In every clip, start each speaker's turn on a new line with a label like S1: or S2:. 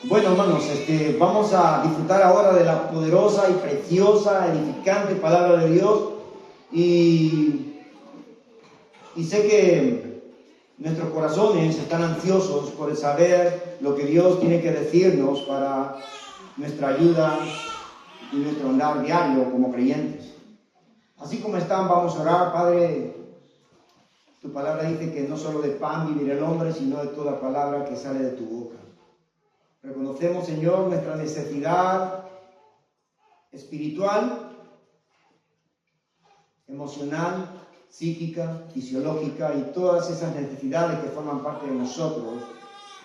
S1: Bueno, hermanos, vamos a disfrutar ahora de la poderosa y preciosa, edificante palabra de Dios. Y sé que nuestros corazones están ansiosos por saber lo que Dios tiene que decirnos para nuestra ayuda y nuestro andar diario como creyentes. Así como están, vamos a orar. Padre, tu palabra dice que no solo de pan vivirá el hombre, sino de toda palabra que sale de tu boca. Reconocemos, Señor, nuestra necesidad espiritual, emocional, psíquica, fisiológica y todas esas necesidades que forman parte de nosotros,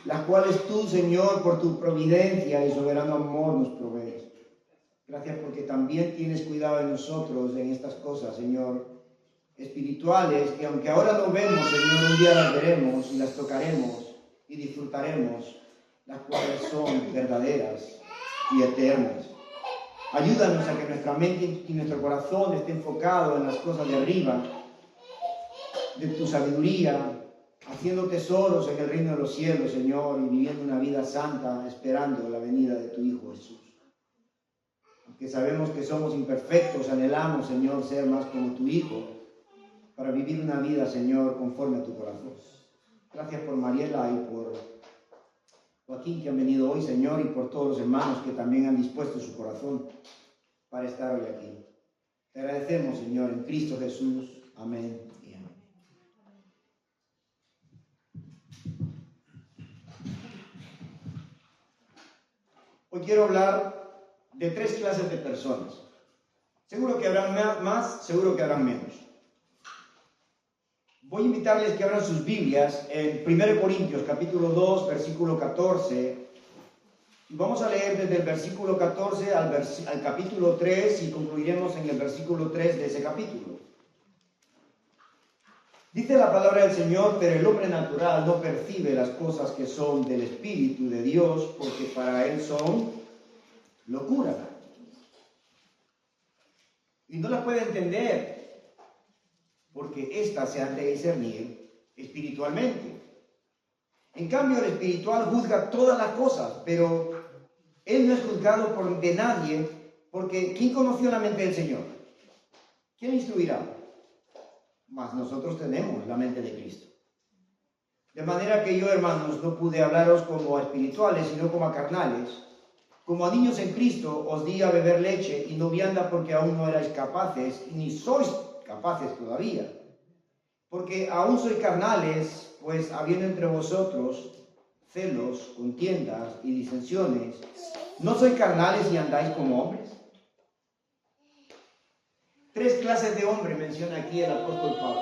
S1: las cuales tú, Señor, por tu providencia y soberano amor nos provees. Gracias porque también tienes cuidado de nosotros en estas cosas, Señor, espirituales, que aunque ahora no vemos, Señor, un día las veremos y las tocaremos y disfrutaremos, las cuales son verdaderas y eternas. Ayúdanos a que nuestra mente y nuestro corazón esté enfocado en las cosas de arriba, de tu sabiduría, haciendo tesoros en el reino de los cielos, Señor, y viviendo una vida santa, esperando la venida de tu Hijo Jesús. Aunque sabemos que somos imperfectos, anhelamos, Señor, ser más como tu Hijo, para vivir una vida, Señor, conforme a tu corazón. Gracias por Mariela y por Joaquín, que han venido hoy, Señor, y por todos los hermanos que también han dispuesto su corazón para estar hoy aquí. Te agradecemos, Señor, en Cristo Jesús. Amén y amén. Hoy quiero hablar de tres clases de personas. Seguro que habrán más, seguro que habrán menos. Voy a invitarles que abran sus Biblias en 1 Corintios capítulo 2, versículo 14. Y vamos a leer desde el versículo 14 al capítulo 3 y concluiremos en el versículo 3 de ese capítulo. Dice la palabra del Señor: pero el hombre natural no percibe las cosas que son del Espíritu de Dios, porque para él son locura. Y no las puede entender, porque éstas se han de discernir espiritualmente. En cambio, el espiritual juzga todas las cosas, pero él no es juzgado de nadie, porque ¿quién conoció la mente del Señor? ¿Quién instruirá? Mas nosotros tenemos la mente de Cristo. De manera que yo, hermanos, no pude hablaros como a espirituales, sino como a carnales. Como a niños en Cristo os di a beber leche y no vianda, porque aún no erais capaces, ni sois capaces todavía. Porque aún sois carnales, pues habiendo entre vosotros celos, contiendas y disensiones, ¿no sois carnales y andáis como hombres? Tres clases de hombre menciona aquí el apóstol Pablo.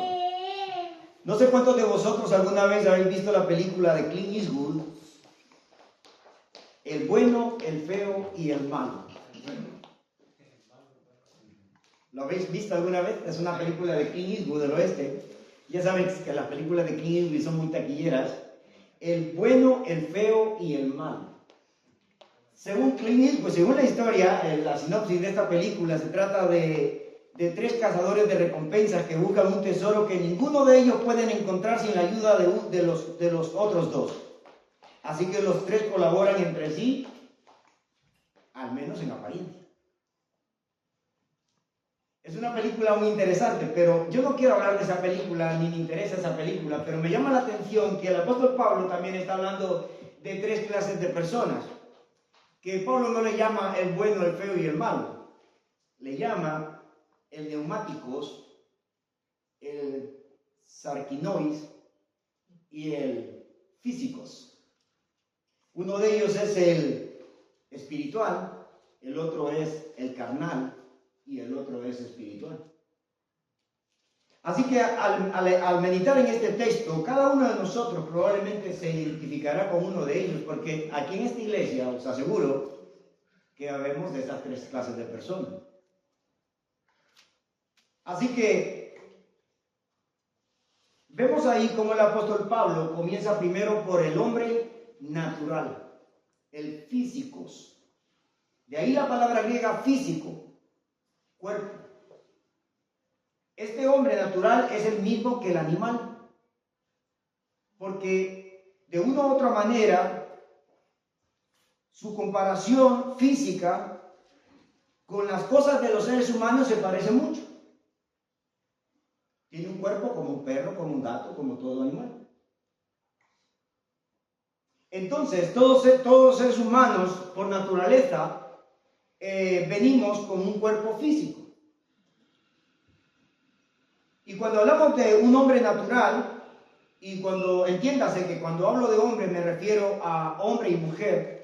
S1: No sé cuántos de vosotros alguna vez habéis visto la película de Clint Eastwood, El bueno, el feo y el malo. ¿Lo habéis visto alguna vez? Es una película de Clint Eastwood del oeste. Ya saben que las películas de Clint Eastwood son muy taquilleras. El bueno, el feo y el malo. Según Clint Eastwood, según la historia, la sinopsis de esta película, se trata de tres cazadores de recompensas que buscan un tesoro que ninguno de ellos pueden encontrar sin la ayuda de los otros dos. Así que los tres colaboran entre sí, al menos en apariencia. Es una película muy interesante, pero yo no quiero hablar de esa película, ni me interesa esa película, pero me llama la atención que el apóstol Pablo también está hablando de tres clases de personas, que Pablo no le llama el bueno, el feo y el malo, le llama el neumáticos, el sarquinois y el físicos. Uno de ellos es el espiritual, el otro es el carnal y el otro es espiritual. Así que al meditar en este texto, cada uno de nosotros probablemente se identificará con uno de ellos, porque aquí en esta iglesia os aseguro que habemos de estas tres clases de personas. Así que vemos ahí cómo el apóstol Pablo comienza primero por el hombre natural, el físicos. De ahí la palabra griega físico, cuerpo. Este hombre natural es el mismo que el animal, porque de una u otra manera su comparación física con las cosas de los seres humanos se parece mucho. Tiene un cuerpo como un perro, como un gato, como todo animal. Entonces, todos los seres humanos, por naturaleza, venimos con un cuerpo físico. Y cuando hablamos de un hombre natural, y entiéndase que cuando hablo de hombre me refiero a hombre y mujer,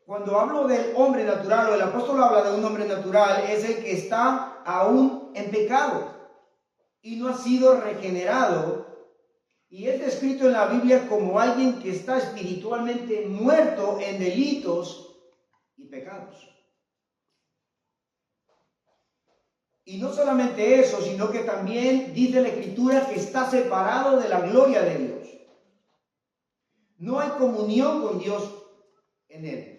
S1: cuando hablo del hombre natural, o el apóstol habla de un hombre natural, es el que está aún en pecado y no ha sido regenerado, y es descrito en la Biblia como alguien que está espiritualmente muerto en delitos y pecados. Y no solamente eso, sino que también dice la Escritura que está separado de la gloria de Dios. No hay comunión con Dios en él.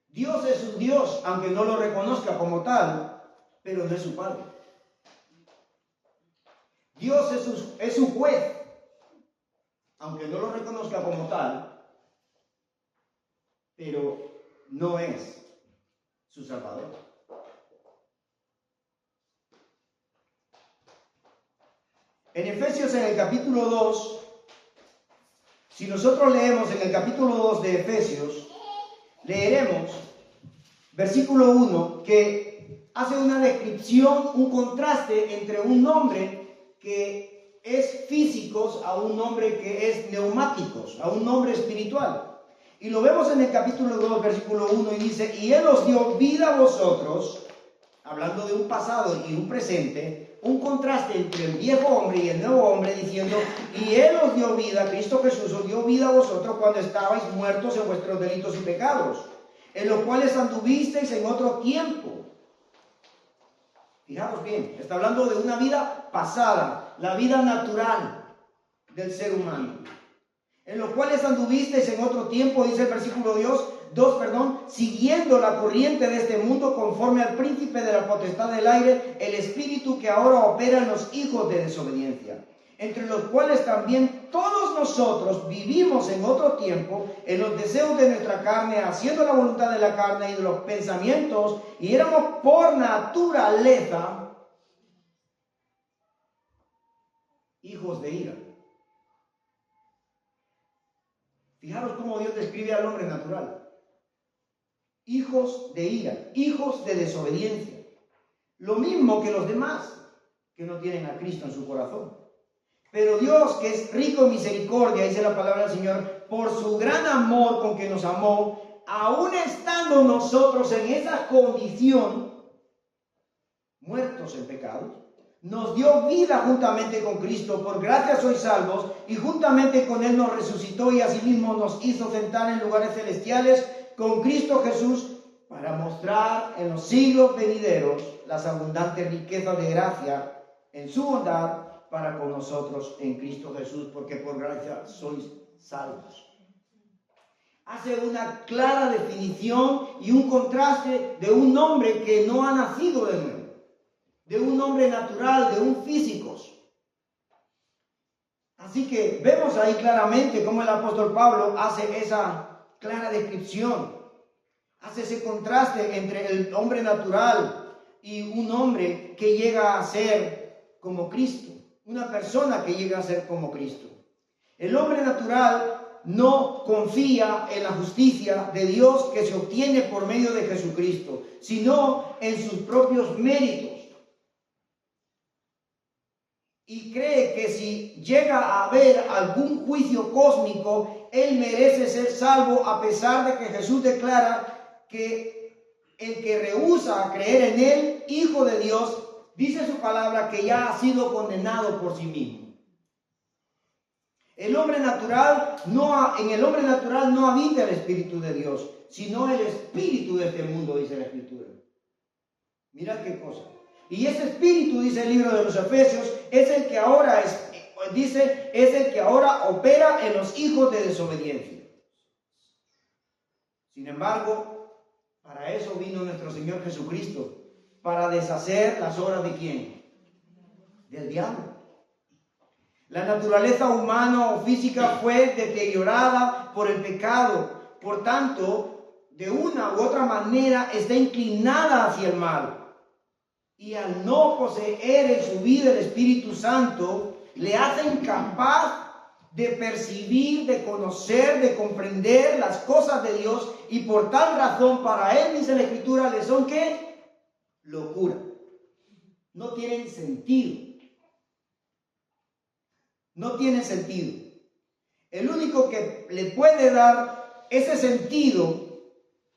S1: Dios es su Dios, aunque no lo reconozca como tal, pero no es su Padre. Dios es su juez, aunque no lo reconozca como tal, pero no es su Salvador. En Efesios, en el capítulo 2, si nosotros leemos en el capítulo 2 de Efesios, leeremos versículo 1 que hace una descripción, un contraste entre un hombre que es físico a un hombre que es neumáticos, a un hombre espiritual. Y lo vemos en el capítulo 2, versículo 1, y dice: y Él os dio vida a vosotros, hablando de un pasado y un presente, un contraste entre el viejo hombre y el nuevo hombre, diciendo: y Él os dio vida, Cristo Jesús os dio vida a vosotros cuando estabais muertos en vuestros delitos y pecados, en los cuales anduvisteis en otro tiempo. Fijaos bien, está hablando de una vida pasada, la vida natural del ser humano. En los cuales anduvisteis en otro tiempo, dice el versículo 2, siguiendo la corriente de este mundo, conforme al príncipe de la potestad del aire, el espíritu que ahora opera en los hijos de desobediencia, entre los cuales también todos nosotros vivimos en otro tiempo, en los deseos de nuestra carne, haciendo la voluntad de la carne y de los pensamientos, y éramos por naturaleza hijos de ira. Fijaros cómo Dios describe al hombre natural. Hijos de ira, hijos de desobediencia. Lo mismo que los demás que no tienen a Cristo en su corazón. Pero Dios, que es rico en misericordia, dice la palabra del Señor, por su gran amor con que nos amó, aún estando nosotros en esa condición, muertos en pecados, nos dio vida juntamente con Cristo, por gracia sois salvos, y juntamente con Él nos resucitó y asimismo nos hizo sentar en lugares celestiales con Cristo Jesús, para mostrar en los siglos venideros las abundantes riquezas de gracia en su bondad para con nosotros en Cristo Jesús, porque por gracia sois salvos. Hace una clara definición y un contraste de un hombre que no ha nacido de nuevo, de un hombre natural, de un físico. Así que vemos ahí claramente cómo el apóstol Pablo hace esa clara descripción, hace ese contraste entre el hombre natural y un hombre que llega a ser como Cristo, una persona que llega a ser como Cristo. El hombre natural no confía en la justicia de Dios que se obtiene por medio de Jesucristo, sino en sus propios méritos. Y cree que si llega a haber algún juicio cósmico, él merece ser salvo, a pesar de que Jesús declara que el que rehúsa creer en él, Hijo de Dios, dice su palabra que ya ha sido condenado por sí mismo. En el hombre natural no habita el Espíritu de Dios, sino el espíritu de este mundo, dice la Escritura. Mira qué cosa. Y ese espíritu, dice el libro de los Efesios, es el que ahora opera en los hijos de desobediencia. Sin embargo, para eso vino nuestro Señor Jesucristo, para deshacer las obras de ¿quién? Del diablo. La naturaleza humana o física fue deteriorada por el pecado. Por tanto, de una u otra manera está inclinada hacia el mal. Y al no poseer en su vida el Espíritu Santo, le hace incapaz de percibir, de conocer, de comprender las cosas de Dios, y por tal razón para él, dice la Escritura, le son ¿qué? Locura. No tienen sentido. No tienen sentido. El único que le puede dar ese sentido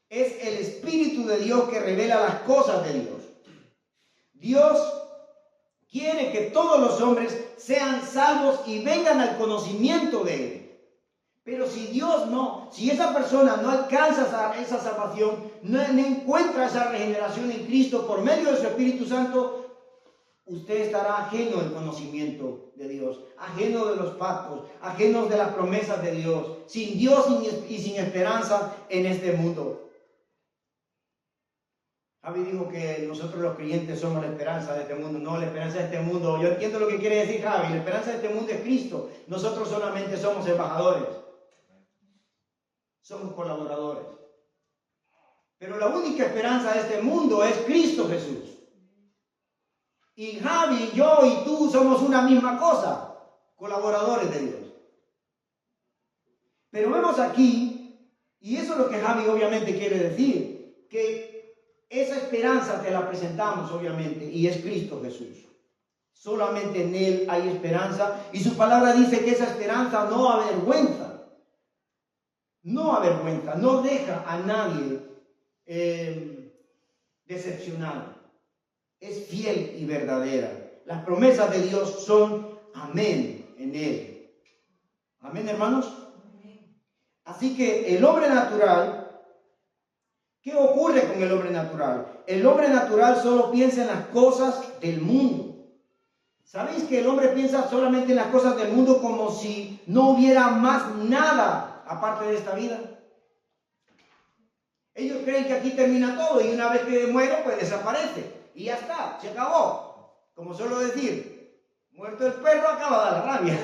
S1: es el Espíritu de Dios que revela las cosas de Dios. Dios quiere que todos los hombres sean salvos y vengan al conocimiento de Él. Pero si esa persona no alcanza esa salvación, no encuentra esa regeneración en Cristo por medio de su Espíritu Santo, usted estará ajeno al conocimiento de Dios, ajeno de los pactos, ajeno de las promesas de Dios, sin Dios y sin esperanza en este mundo. Javi dijo que nosotros los creyentes somos la esperanza de este mundo. No, la esperanza de este mundo. Yo entiendo lo que quiere decir Javi. La esperanza de este mundo es Cristo. Nosotros solamente somos embajadores. Somos colaboradores. Pero la única esperanza de este mundo es Cristo Jesús. Y Javi, yo y tú somos una misma cosa. Colaboradores de Dios. Pero vemos aquí, y eso es lo que Javi obviamente quiere decir, que esa esperanza te la presentamos, obviamente, y es Cristo Jesús. Solamente en Él hay esperanza, y su palabra dice que esa esperanza no avergüenza. No avergüenza, no deja a nadie decepcionado. Es fiel y verdadera. Las promesas de Dios son amén en Él. Amén, hermanos. Así que el hombre natural, ¿qué ocurre con el hombre natural? El hombre natural solo piensa en las cosas del mundo. ¿Sabéis que el hombre piensa solamente en las cosas del mundo como si no hubiera más nada aparte de esta vida? Ellos creen que aquí termina todo y una vez que muero, pues desaparece. Y ya está, se acabó. Como suelo decir, muerto el perro, acaba de la rabia.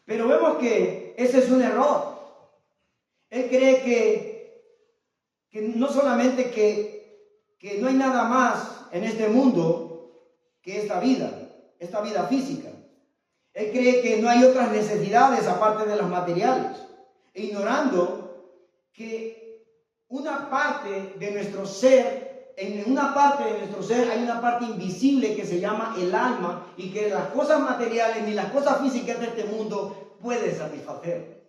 S1: Pero vemos que ese es un error. Él cree que no solamente que no hay nada más en este mundo que esta vida física. Él cree que no hay otras necesidades aparte de las materiales, ignorando que una parte de nuestro ser, en una parte de nuestro ser hay una parte invisible que se llama el alma, y que las cosas materiales ni las cosas físicas de este mundo pueden satisfacer.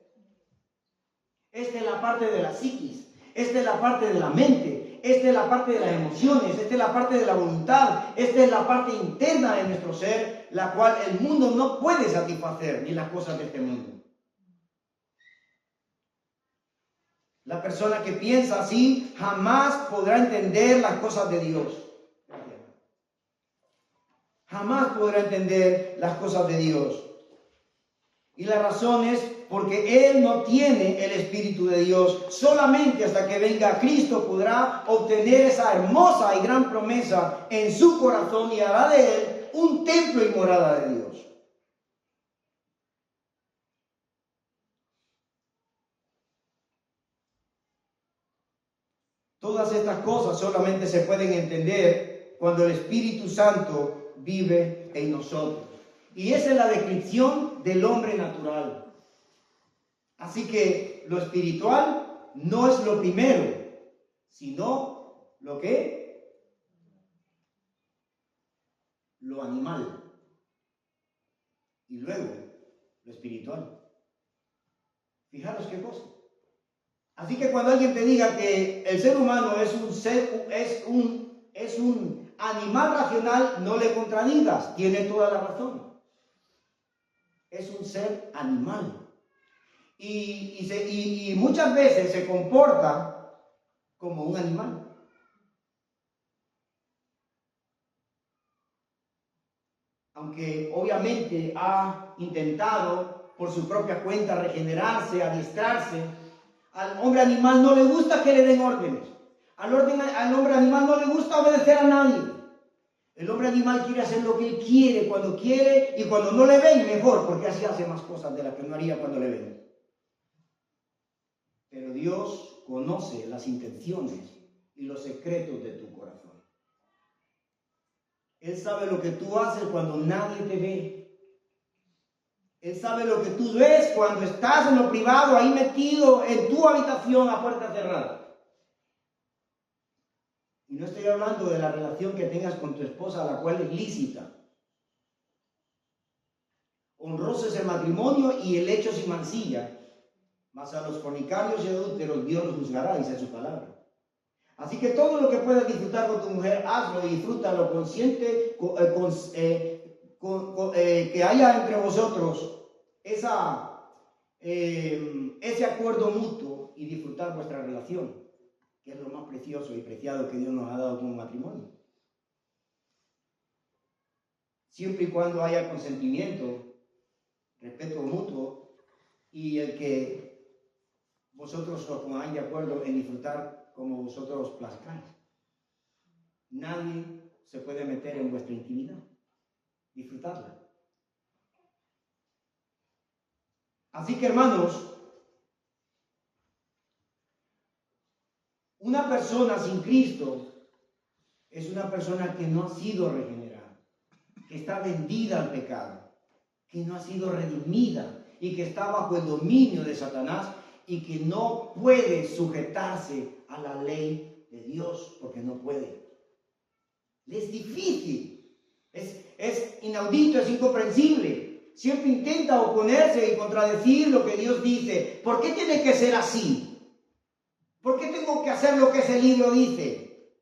S1: Esta es la parte de la psiquis, esta es la parte de la mente, esta es la parte de las emociones, esta es la parte de la voluntad, esta es la parte interna de nuestro ser, la cual el mundo no puede satisfacer, ni las cosas de este mundo. La persona que piensa así jamás podrá entender las cosas de Dios. Jamás podrá entender las cosas de Dios. Y la razón es porque él no tiene el Espíritu de Dios. Solamente hasta que venga Cristo podrá obtener esa hermosa y gran promesa en su corazón y hará de él un templo y morada de Dios. Todas estas cosas solamente se pueden entender cuando el Espíritu Santo vive en nosotros. Y esa es la descripción del hombre natural. Así que lo espiritual no es lo primero, sino lo animal. Y luego lo espiritual. Fijaros qué cosa. Así que cuando alguien te diga que el ser humano es un animal racional, no le contradigas, tiene toda la razón. Es un ser animal. Y muchas veces se comporta como un animal. Aunque obviamente ha intentado por su propia cuenta regenerarse, adiestrarse, al hombre animal no le gusta que le den órdenes. Al hombre animal no le gusta obedecer a nadie. El hombre animal quiere hacer lo que él quiere, cuando quiere, y cuando no le ven, mejor, porque así hace más cosas de las que no haría cuando le ven. Pero Dios conoce las intenciones y los secretos de tu corazón. Él sabe lo que tú haces cuando nadie te ve. Él sabe lo que tú ves cuando estás en lo privado, ahí metido en tu habitación a puerta cerrada. Y no estoy hablando de la relación que tengas con tu esposa, la cual es lícita. Honroso es el matrimonio y el hecho sin mancilla. Mas a los fornicarios y adúlteros Dios los juzgará, dice su palabra. Así que todo lo que puedas disfrutar con tu mujer, hazlo y disfrútalo consciente que haya entre vosotros ese acuerdo mutuo y disfrutar vuestra relación, que es lo más precioso y preciado que Dios nos ha dado como matrimonio. Siempre y cuando haya consentimiento, respeto mutuo y el que vosotros os pongáis de acuerdo en disfrutar como vosotros plazcáis. Nadie se puede meter en vuestra intimidad. Disfrutarla. Así que, hermanos, una persona sin Cristo es una persona que no ha sido regenerada, que está vendida al pecado, que no ha sido redimida y que está bajo el dominio de Satanás y que no puede sujetarse a la ley de Dios porque no puede. Es difícil, es inaudito, es incomprensible. Siempre intenta oponerse y contradecir lo que Dios dice. ¿Por qué tiene que ser así? ¿Por qué tengo que hacer lo que ese libro dice?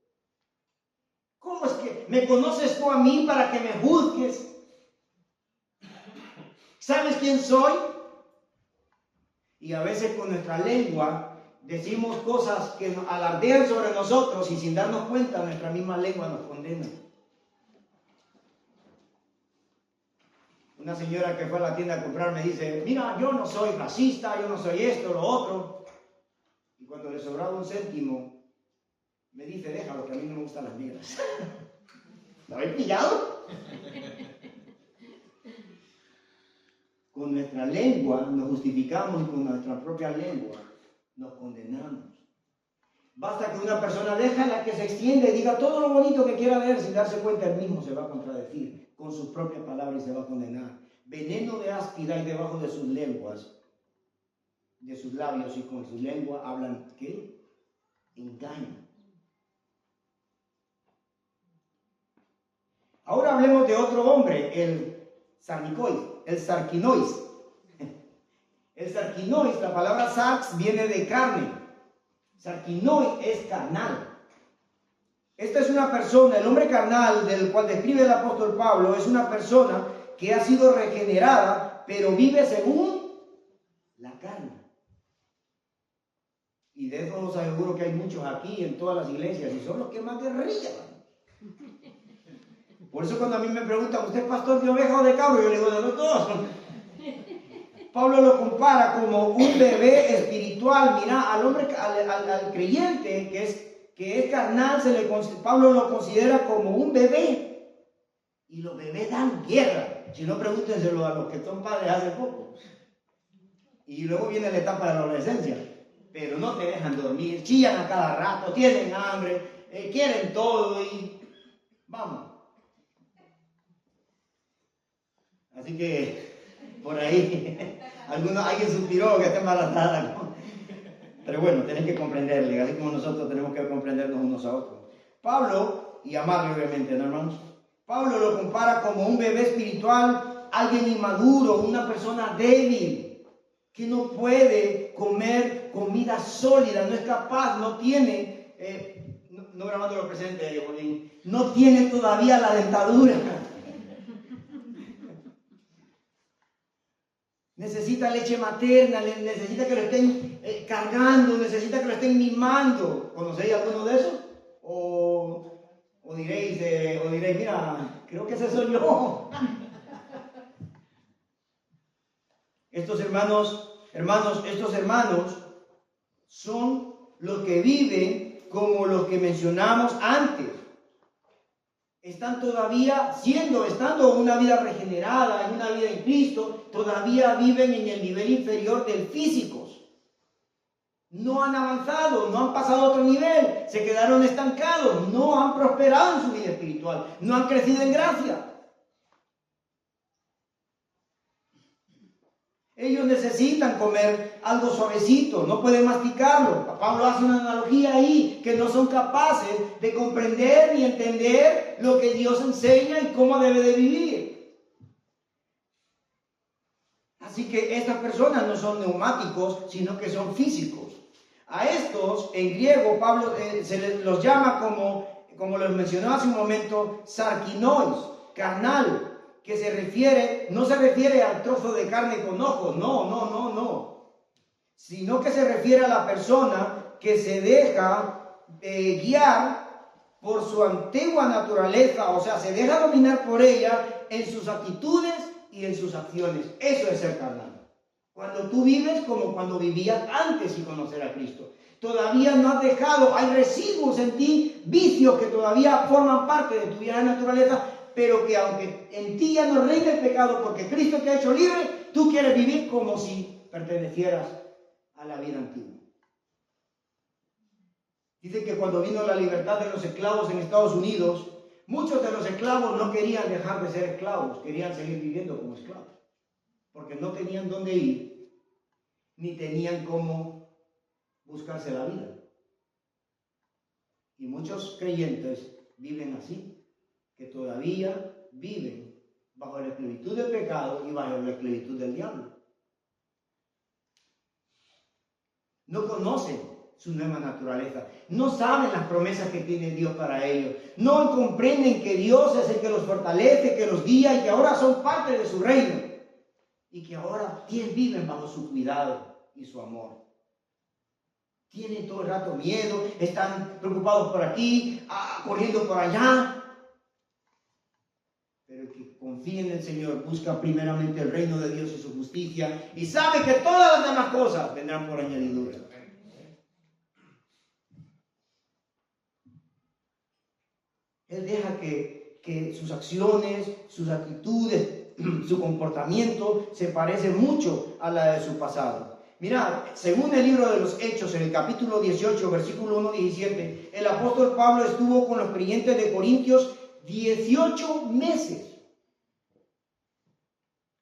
S1: ¿Cómo es que me conoces tú a mí para que me juzgues? ¿Sabes quién soy? Y a veces con nuestra lengua decimos cosas que alardean sobre nosotros y sin darnos cuenta nuestra misma lengua nos condena. Una señora que fue a la tienda a comprar me dice, mira, yo no soy racista, yo no soy esto, lo otro. Y cuando le sobraba un céntimo, me dice, déjalo, que a mí no me gustan las negras. ¿Lo habéis pillado? Con nuestra lengua nos justificamos y con nuestra propia lengua nos condenamos. Basta que una persona déjala que se extienda y diga todo lo bonito que quiera ver, sin darse cuenta él mismo se va a contradecir con sus propias palabras y se va a condenar. Veneno de áspida hay debajo de sus lenguas, de sus labios, y con su lengua hablan, ¿qué? Engaño. Ahora hablemos de otro hombre, el sarquinois. El sarquinois, la palabra sarx viene de carne. Sarquinois es carnal. Esta es una persona, el hombre carnal del cual describe el apóstol Pablo, es una persona que ha sido regenerada, pero vive según la carne. Y de eso os aseguro que hay muchos aquí en todas las iglesias y son los que más guerrillan. Por eso cuando a mí me preguntan, ¿usted es pastor de oveja o de cabro? Yo le digo, de los dos. Pablo lo compara como un bebé espiritual. Mira, al hombre, al creyente que es carnal, Pablo lo considera como un bebé. Y los bebés dan guerra. Si no, pregúntenselo a los que son padres hace poco. Y luego viene la etapa de la adolescencia. Pero no te dejan dormir, chillan a cada rato, tienen hambre, quieren todo y vamos. Así que por ahí alguien suspiró que está embarazada, ¿no? Pero bueno, tienen que comprenderle, así como nosotros tenemos que comprendernos unos a otros. Pablo, y amarle obviamente, ¿no, hermanos? Pablo lo compara como un bebé espiritual, alguien inmaduro, una persona débil, que no puede comer comida sólida, no es capaz, no tiene, no grabando lo presente, Bolín, no tiene todavía la dentadura. Necesita leche materna, necesita que lo estén cargando, necesita que lo estén mimando. ¿Conocéis alguno de esos? O diréis, mira, creo que ese soy yo. Estos hermanos son los que viven como los que mencionamos antes. están todavía estando en una vida regenerada, en una vida en Cristo, todavía viven en el nivel inferior del físico. No han avanzado, no han pasado a otro nivel, se quedaron estancados, no han prosperado en su vida espiritual, no han crecido en gracia. Ellos necesitan comer algo suavecito, no pueden masticarlo. Pablo hace una analogía ahí, que no son capaces de comprender ni entender lo que Dios enseña y cómo debe de vivir. Así que estas personas no son neumáticos, sino que son físicos. A estos, en griego, Pablo se los llama como les mencionó hace un momento, sarkinois, carnal, que no se refiere al trozo de carne con ojos, no, sino que se refiere a la persona que se deja guiar por su antigua naturaleza, o sea, se deja dominar por ella en sus actitudes y en sus acciones. Eso es ser carnal. Cuando tú vives como cuando vivías antes de conocer a Cristo. Todavía no has dejado, hay residuos en ti, vicios que todavía forman parte de tu vieja naturaleza, pero que aunque en ti ya no reina el pecado porque Cristo te ha hecho libre, tú quieres vivir como si pertenecieras a la vida antigua. Dice que cuando vino la libertad de los esclavos en Estados Unidos, muchos de los esclavos no querían dejar de ser esclavos, querían seguir viviendo como esclavos, porque no tenían dónde ir, ni tenían cómo buscarse la vida. Y muchos creyentes viven así, que todavía viven bajo la esclavitud del pecado y bajo la esclavitud del diablo. No conocen su nueva naturaleza, no saben las promesas que tiene Dios para ellos, no comprenden que Dios es el que los fortalece, que los guía y que ahora son parte de su reino y que ahora viven bajo su cuidado y su amor. Tienen todo el rato miedo, están preocupados por aquí, corriendo por allá. Pero el que confía en el Señor busca primeramente el reino de Dios y su justicia y sabe que todas las demás cosas vendrán por añadidura. Él deja que sus acciones, sus actitudes, su comportamiento se parece mucho a la de su pasado. Mirad, según el libro de los Hechos, en el capítulo 18, versículo 1-17, el apóstol Pablo estuvo con los creyentes de Corintios 18 meses.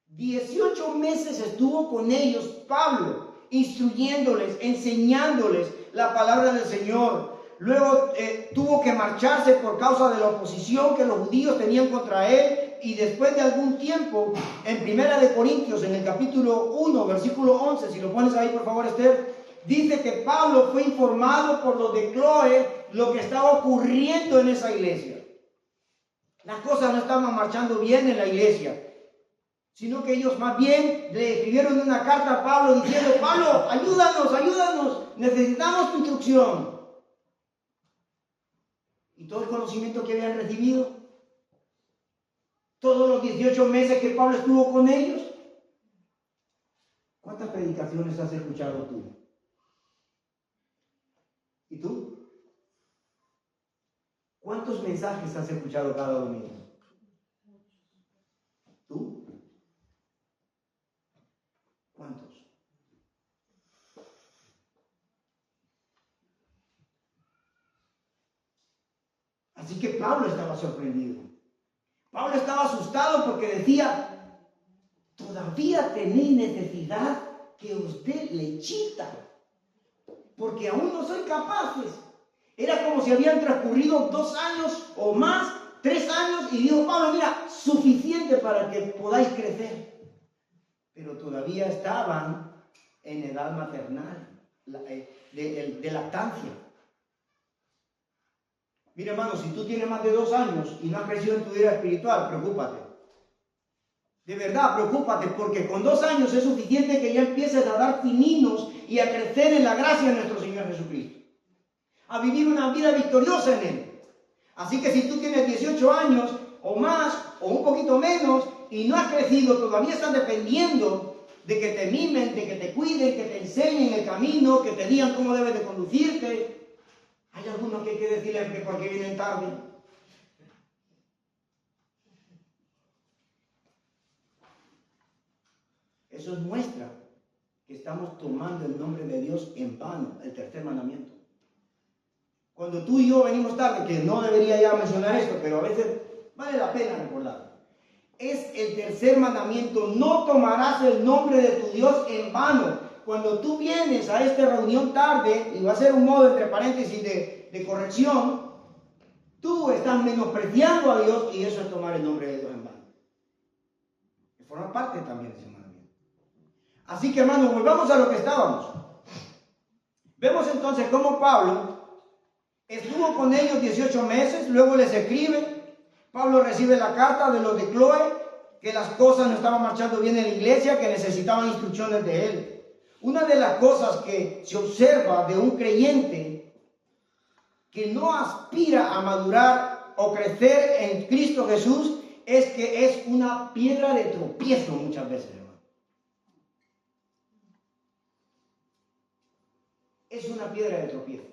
S1: 18 meses estuvo con ellos Pablo, instruyéndoles, enseñándoles la palabra del Señor. Luego tuvo que marcharse por causa de la oposición que los judíos tenían contra él. Y después de algún tiempo, en Primera de Corintios, en el capítulo 1, versículo 11, si lo pones ahí por favor, Esther, dice que Pablo fue informado por los de Cloé lo que estaba ocurriendo en esa iglesia. Las cosas no estaban marchando bien en la iglesia, sino que ellos más bien le escribieron una carta a Pablo diciendo: Pablo, ayúdanos, necesitamos tu instrucción. Y todo el conocimiento que habían recibido, todos los 18 meses que Pablo estuvo con ellos, ¿cuántas predicaciones has escuchado tú? ¿Y tú? ¿Cuántos mensajes has escuchado cada domingo? ¿Tú? ¿Cuántos? Así que Pablo estaba sorprendido. Pablo estaba asustado porque decía: todavía tenéis necesidad que os dé lechita, porque aún no sois capaces. Era como si habían transcurrido 2 años o más, 3 años, y dijo Pablo: mira, suficiente para que podáis crecer. Pero todavía estaban en edad maternal, de lactancia. Mira, hermano, si tú tienes más de 2 años y no has crecido en tu vida espiritual, preocúpate. De verdad, preocúpate, porque con 2 años es suficiente que ya empieces a dar pininos y a crecer en la gracia de nuestro Señor Jesucristo. A vivir una vida victoriosa en Él. Así que si tú tienes 18 años o más, o un poquito menos, y no has crecido, todavía estás dependiendo de que te mimen, de que te cuiden, que te enseñen el camino, que te digan cómo debes de conducirte. Hay algunos que hay que decirles que porque vienen tarde. Eso muestra que estamos tomando el nombre de Dios en vano, el tercer mandamiento. Cuando tú y yo venimos tarde, que no debería ya mencionar esto, pero a veces vale la pena recordarlo. Es el tercer mandamiento: no tomarás el nombre de tu Dios en vano. Cuando tú vienes a esta reunión tarde, y va a ser un modo entre paréntesis de corrección, tú estás menospreciando a Dios, y eso es tomar el nombre de Dios en vano. Que forma parte también de ese mandamiento. Así que, hermanos, volvamos a lo que estábamos. Vemos entonces cómo Pablo estuvo con ellos 18 meses, luego les escribe. Pablo recibe la carta de los de Cloé, que las cosas no estaban marchando bien en la iglesia, que necesitaban instrucciones de él. Una de las cosas que se observa de un creyente que no aspira a madurar o crecer en Cristo Jesús es que es una piedra de tropiezo muchas veces, hermano. Es una piedra de tropiezo.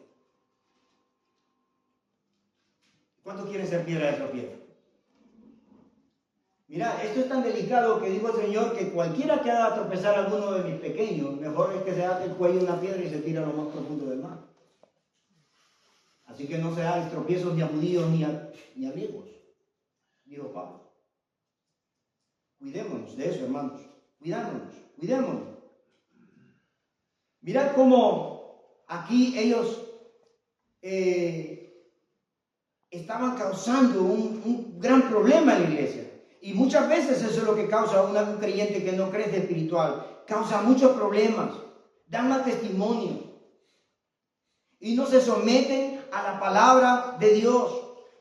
S1: ¿Cuántos quieren ser piedra de tropiezo? Mira, esto es tan delicado que dijo el Señor que cualquiera que haga tropezar a alguno de mis pequeños, mejor es que se ate el cuello una piedra y se tire a lo más profundo del mar. Así que no se hagan tropiezos ni a judíos ni a griegos, dijo Pablo. Cuidémonos de eso, hermanos. Cuidémonos. Mirad cómo aquí ellos estaban causando un gran problema en la iglesia. Y muchas veces eso es lo que causa un creyente que no crece espiritual. Causa muchos problemas. Dan mal testimonio. Y no se someten a la palabra de Dios,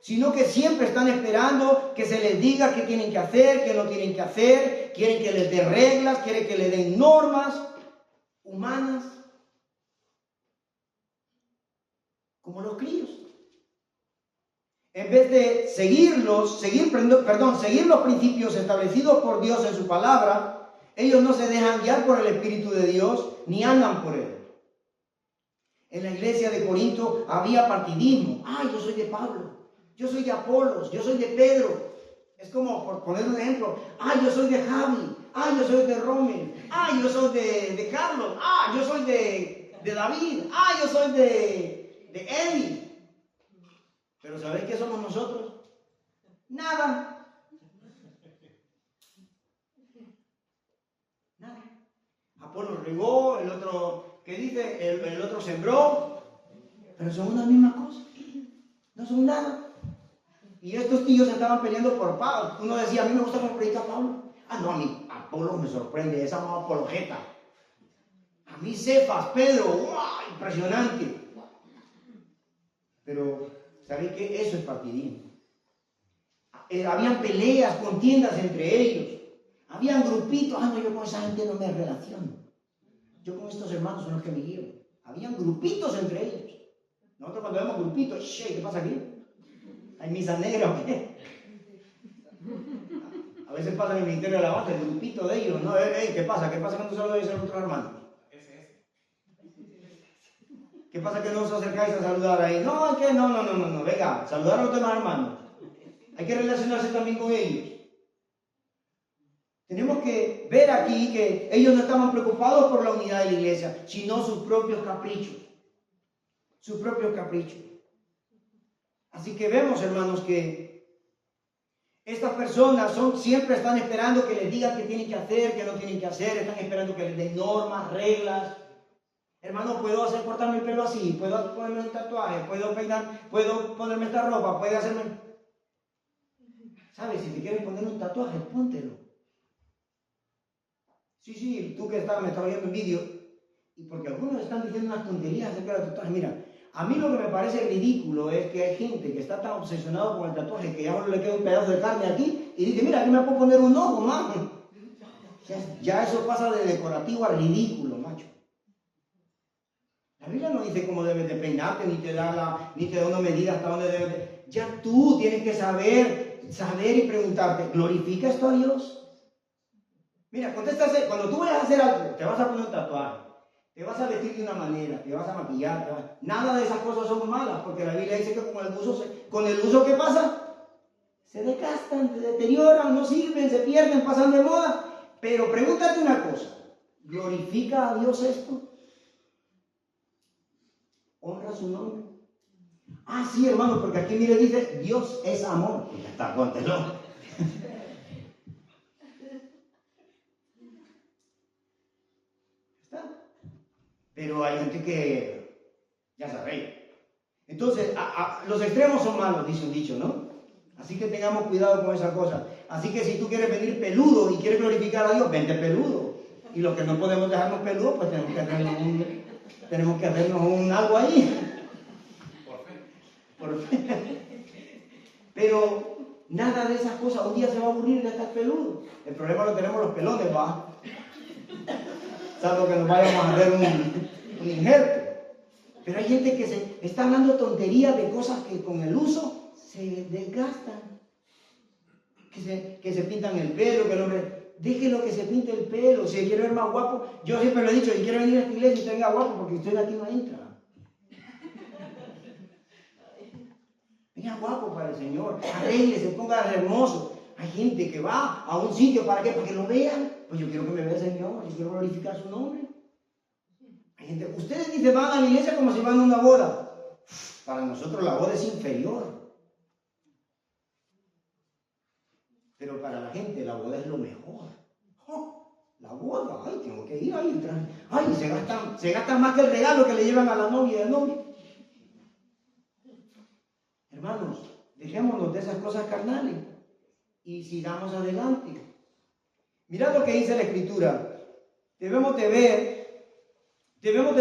S1: sino que siempre están esperando que se les diga qué tienen que hacer, qué no tienen que hacer. Quieren que les dé reglas, quieren que les den normas humanas. Como los críos. En vez de seguir los principios establecidos por Dios en su palabra, ellos no se dejan guiar por el Espíritu de Dios, ni andan por él. En la iglesia de Corinto había partidismo. Yo soy de Pablo, yo soy de Apolos, yo soy de Pedro. Es como, por poner un ejemplo, yo soy de Javi, yo soy de Rommel, yo soy de Carlos, yo soy de David, yo soy de Eddie. Pero ¿sabéis qué somos nosotros? Nada. Apolo regó, el otro, ¿qué dice? El otro sembró. Pero son una misma cosa. No son nada. Y estos tíos estaban peleando por Pablo. Uno decía, a mí me gusta cómo predica Pablo. No, a mí Apolo me sorprende, esa nueva apologeta. A mí Cefas, Pedro, ¡wow! Impresionante. Pero ¿sabéis qué? Eso es partidismo. Habían peleas, contiendas entre ellos. Habían grupitos. Yo con esa gente no me relaciono. Yo con estos hermanos son los que me guío. Habían grupitos entre ellos. Nosotros cuando vemos grupitos, ¿qué pasa aquí? ¿Hay misa negra o qué? A veces pasa en el ministerio de alabanza, el grupito de ellos, ¿no? ¿Qué pasa? ¿Qué pasa cuando saludáis a otros hermanos? ¿Qué pasa que no os acercáis a saludar ahí? No, venga, saludar a los demás hermanos. Hay que relacionarse también con ellos. Tenemos que ver aquí que ellos no estaban preocupados por la unidad de la iglesia, sino sus propios caprichos. Sus propios caprichos. Así que vemos, hermanos, que estas personas siempre están esperando que les digan qué tienen que hacer, qué no tienen que hacer, están esperando que les den normas, reglas. Hermano, puedo cortarme el pelo así, puedo ponerme un tatuaje, puedo peinar, puedo ponerme esta ropa, puedo hacerme... ¿Sabes? Si te quieres poner un tatuaje, póntelo. Sí, tú que me estás viendo en vídeo, y porque algunos están diciendo unas tonterías acerca del tatuaje. Mira, a mí lo que me parece ridículo es que hay gente que está tan obsesionado con el tatuaje que ya solo le queda un pedazo de carne aquí y dice, mira, aquí me puedo poner un ojo, más. Ya eso pasa de decorativo a ridículo, macho. La Biblia no dice cómo debes de peinarte, ni te da una medida hasta dónde debes de... Ya tú tienes que saber y preguntarte, ¿glorifica esto a Dios? Mira, contéstase, cuando tú vayas a hacer algo, te vas a poner un tatuaje, te vas a vestir de una manera, te vas a maquillar, nada de esas cosas son malas, porque la Biblia dice que con el uso ¿qué pasa? Se desgastan, se deterioran, no sirven, se pierden, pasan de moda. Pero pregúntate una cosa, ¿Glorifica a Dios esto? ¿Honra su nombre? Ah, sí, hermano, porque aquí mire, dice, Dios es amor. Pues ya está, póntelo. ¿Está? Pero hay gente que ya se ríe. Entonces, los extremos son malos, dice un dicho, ¿no? Así que tengamos cuidado con esa cosa. Así que si tú quieres venir peludo y quieres glorificar a Dios, vente peludo. Y los que no podemos dejarnos peludos, pues tenemos que hacernos un algo ahí. Por fe. Pero nada de esas cosas. Un día se va a aburrir de estar peludo. El problema lo tenemos los pelones, va. Salvo que nos vayamos a hacer un injerto. Pero hay gente que se está hablando tonterías de cosas que con el uso se desgastan. Que se pintan el pelo, que el hombre... Déjelo que se pinte el pelo. Si quiere ver más guapo, yo siempre lo he dicho, si quiere venir a esta iglesia y usted venga guapo, porque usted aquí no entra. Venga guapo para el Señor, arréglese, ponga hermoso. Hay gente que va a un sitio, ¿para qué? Para que lo vean. Pues yo quiero que me vea el Señor, yo quiero glorificar su nombre. Hay gente, ustedes dicen van a la iglesia como si van a una boda. Para nosotros la boda es inferior. Pero para la gente la boda es lo mejor. La boda, ay, tengo que ir ahí. Ay, se gastan más que el regalo que le llevan a la novia y al novio. Hermanos, dejémonos de esas cosas carnales y sigamos adelante. Mirad lo que dice la Escritura. Debemos de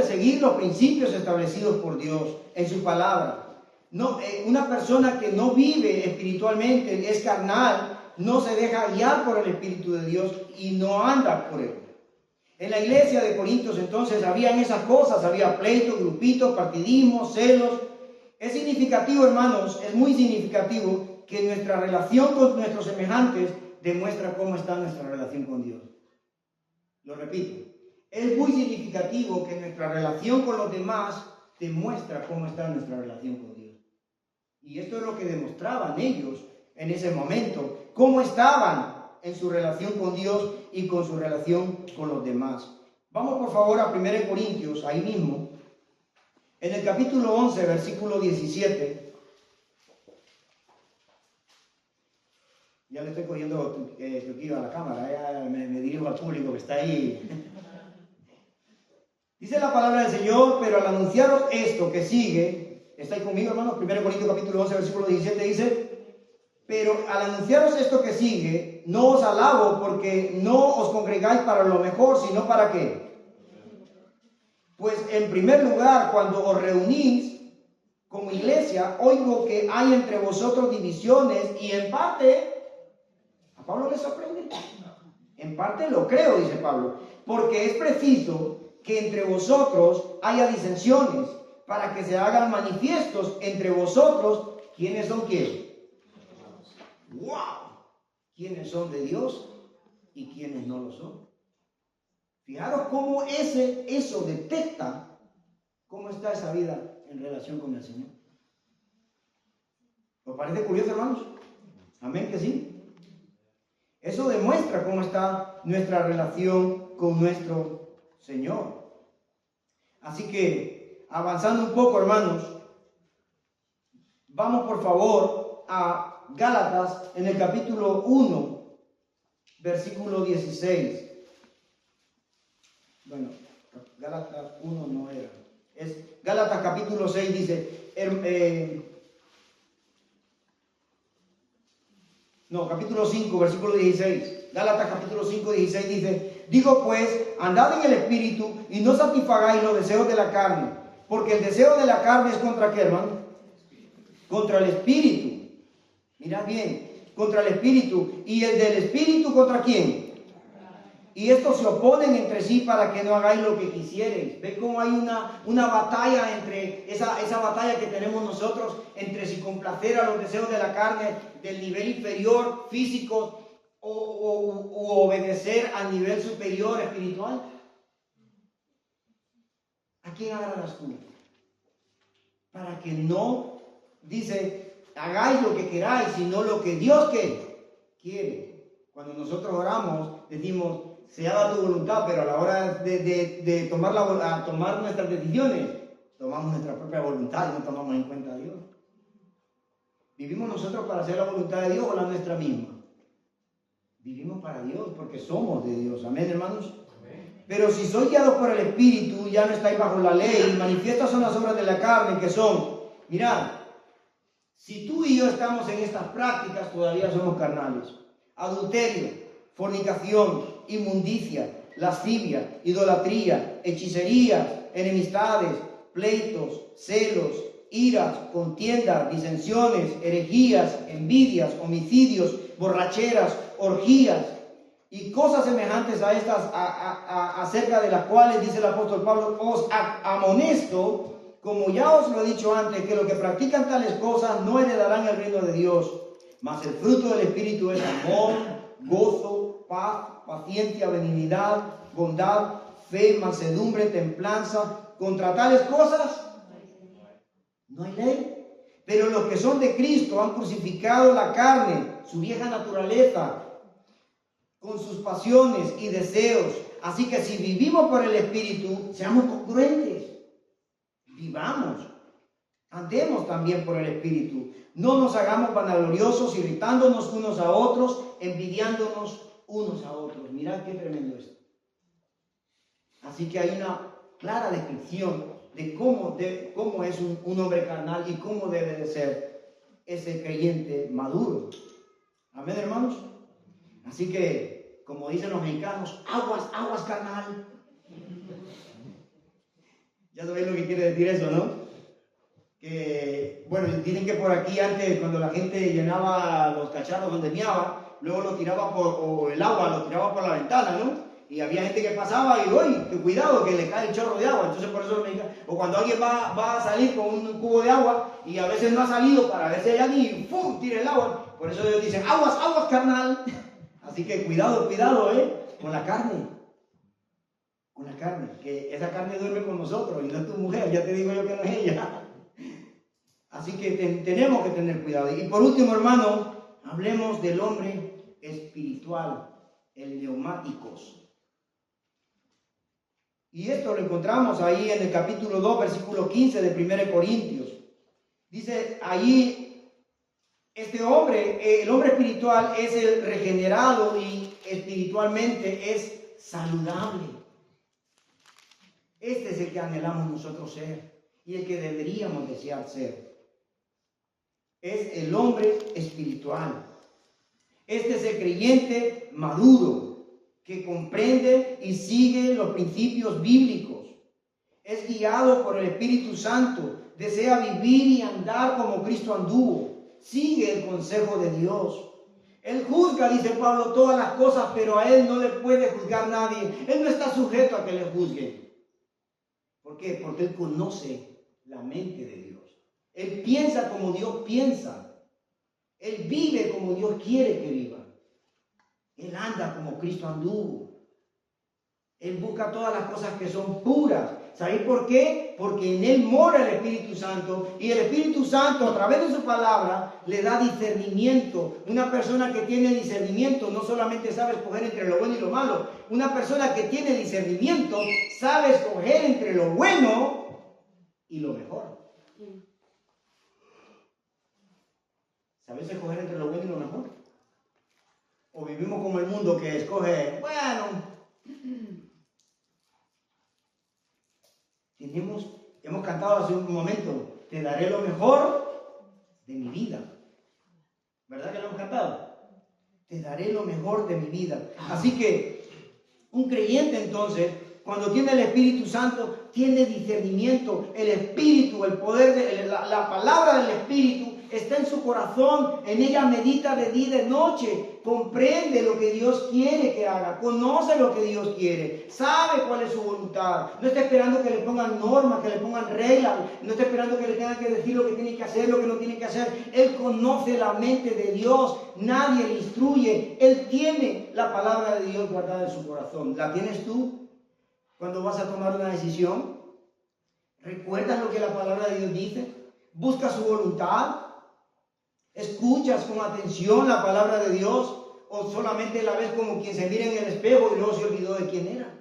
S1: seguir los principios establecidos por Dios en su palabra. No, una persona que no vive espiritualmente, es carnal, no se deja guiar por el Espíritu de Dios y no anda por él. En la iglesia de Corintios entonces habían esas cosas, había pleitos, grupitos, partidismos, celos. Es significativo, hermanos, es muy significativo que nuestra relación con nuestros semejantes demuestra cómo está nuestra relación con Dios. Lo repito, es muy significativo que nuestra relación con los demás demuestra cómo está nuestra relación con Dios. Y esto es lo que demostraban ellos en ese momento, cómo estaban en su relación con Dios y con su relación con los demás. Vamos por favor a 1 Corintios, ahí mismo, en el capítulo 11, versículo 17. Ya le estoy cogiendo truquillo a la cámara, ya me dirijo al público que está ahí. Dice la palabra del Señor, pero al anunciaros esto que sigue, ¿estáis conmigo, hermanos? 1 Corintios capítulo 11, versículo 17 dice, pero al anunciaros esto que sigue, no os alabo porque no os congregáis para lo mejor, sino para ¿qué? Pues en primer lugar, cuando os reunís como iglesia, oigo que hay entre vosotros divisiones y en parte, ¿a Pablo le sorprende? En parte lo creo, dice Pablo, porque es preciso que entre vosotros haya disensiones para que se hagan manifiestos entre vosotros quiénes son quién. ¡Wow! ¿Quiénes son de Dios y quiénes no lo son? Fijaros cómo eso detecta cómo está esa vida en relación con el Señor. ¿Os parece curioso, hermanos? Amén que sí. Eso demuestra cómo está nuestra relación con nuestro Señor. Así que, avanzando un poco, hermanos, vamos por favor a Gálatas en el capítulo 1, versículo 16. Bueno, Gálatas 1 no era. Es Gálatas capítulo 6 dice, capítulo 5, versículo 16. Gálatas capítulo 5, 16 dice, digo pues, andad en el Espíritu y no satisfagáis los deseos de la carne, porque el deseo de la carne es contra ¿qué, hermano? Contra el Espíritu. Mirad bien, contra el Espíritu. ¿Y el del Espíritu contra quién? Y estos se oponen entre sí para que no hagáis lo que quisierais. ¿Ven cómo hay una batalla entre esa batalla que tenemos nosotros entre si complacer a los deseos de la carne del nivel inferior físico o obedecer al nivel superior espiritual? ¿A quién agarras tú? Para que no, dice, hagáis lo que queráis, sino lo que Dios quiere. Cuando nosotros oramos, decimos, se haga tu voluntad, pero a la hora de tomar nuestras decisiones, tomamos nuestra propia voluntad y no tomamos en cuenta a Dios. ¿Vivimos nosotros para hacer la voluntad de Dios o la nuestra misma? Vivimos para Dios porque somos de Dios. Amén, hermanos. Amén. Pero si sois guiados por el Espíritu, ya no estáis bajo la ley. Manifiestas son las obras de la carne, que son, mirad, si tú y yo estamos en estas prácticas, todavía somos carnales. Adulterio, fornicación, inmundicia, lascivia, idolatría, hechicerías, enemistades, pleitos, celos, iras, contiendas, disensiones, herejías, envidias, homicidios, borracheras, orgías y cosas semejantes a estas, acerca de las cuales dice el apóstol Pablo, os amonesto, como ya os lo he dicho antes, que los que practican tales cosas no heredarán el reino de Dios. Mas el fruto del Espíritu es amor, gozo, paz, paciencia, benignidad, bondad, fe, mansedumbre, templanza. Contra tales cosas no hay ley. Pero los que son de Cristo han crucificado la carne, su vieja naturaleza, con sus pasiones y deseos. Así que si vivimos por el Espíritu, seamos congruentes. Vivamos. Andemos también por el Espíritu. No nos hagamos vanagloriosos, irritándonos unos a otros, envidiándonos unos a otros. Mirad qué tremendo esto. Así que hay una clara descripción de cómo es un hombre carnal y cómo debe de ser ese creyente maduro. Amén, hermanos. Así que, como dicen los mexicanos, aguas carnal. Ya sabéis lo que quiere decir eso, ¿no? Que, bueno, dicen que por aquí antes, cuando la gente llenaba los cacharros donde meaba, luego lo tiraba o el agua lo tiraba por la ventana, ¿no? Y había gente que pasaba y, oye, cuidado, que le cae el chorro de agua. Entonces, por eso, o cuando alguien va a salir con un cubo de agua y a veces no ha salido para ver si hay alguien y ¡pum! Tira el agua. Por eso ellos dicen, aguas, carnal. Así que cuidado, con la carne. Con la carne, que esa carne duerme con nosotros y no es tu mujer, ya te digo yo que no es ella. Así que tenemos que tener cuidado. Y por último, hermano, hablemos del hombre espiritual, el neumáticos. Y esto lo encontramos ahí en el capítulo 2, versículo 15 de 1 Corintios. Dice allí, este hombre, el hombre espiritual es el regenerado y espiritualmente es saludable. Este es el que anhelamos nosotros ser y el que deberíamos desear ser. Es el hombre espiritual. Este es el creyente maduro que comprende y sigue los principios bíblicos. Es guiado por el Espíritu Santo. Desea vivir y andar como Cristo anduvo. Sigue el consejo de Dios. Él juzga, dice Pablo, todas las cosas, pero a él no le puede juzgar nadie. Él no está sujeto a que le juzguen. ¿Por qué? Porque él conoce la mente de Dios. Él piensa como Dios piensa. Él vive como Dios quiere que viva. Él anda como Cristo anduvo. Él busca todas las cosas que son puras. ¿Sabéis por qué? Porque en él mora el Espíritu Santo. Y el Espíritu Santo, a través de su palabra, le da discernimiento. Una persona que tiene discernimiento no solamente sabe escoger entre lo bueno y lo malo. Una persona que tiene discernimiento sabe escoger entre lo bueno y lo mejor. ¿Sabes escoger entre lo bueno y lo mejor? O vivimos como el mundo que escoge, bueno, hemos cantado hace un momento, te daré lo mejor de mi vida. ¿Verdad que lo hemos cantado? Te daré lo mejor de mi vida. Así que un creyente entonces, cuando tiene el Espíritu Santo, tiene discernimiento. El Espíritu, el poder, la palabra del Espíritu está en su corazón, en ella medita de día y de noche, comprende lo que Dios quiere que haga, conoce lo que Dios quiere, sabe cuál es su voluntad, no está esperando que le pongan normas, que le pongan reglas, no está esperando que le tengan que decir lo que tiene que hacer, lo que no tiene que hacer. Él conoce la mente de Dios, nadie le instruye, él tiene la palabra de Dios guardada en su corazón. ¿La tienes tú cuando vas a tomar una decisión? ¿Recuerdas lo que la palabra de Dios dice? ¿Buscas su voluntad? ¿Escuchas con atención la palabra de Dios? o solamente la ves como quien se mira en el espejo y luego se olvidó de quién era.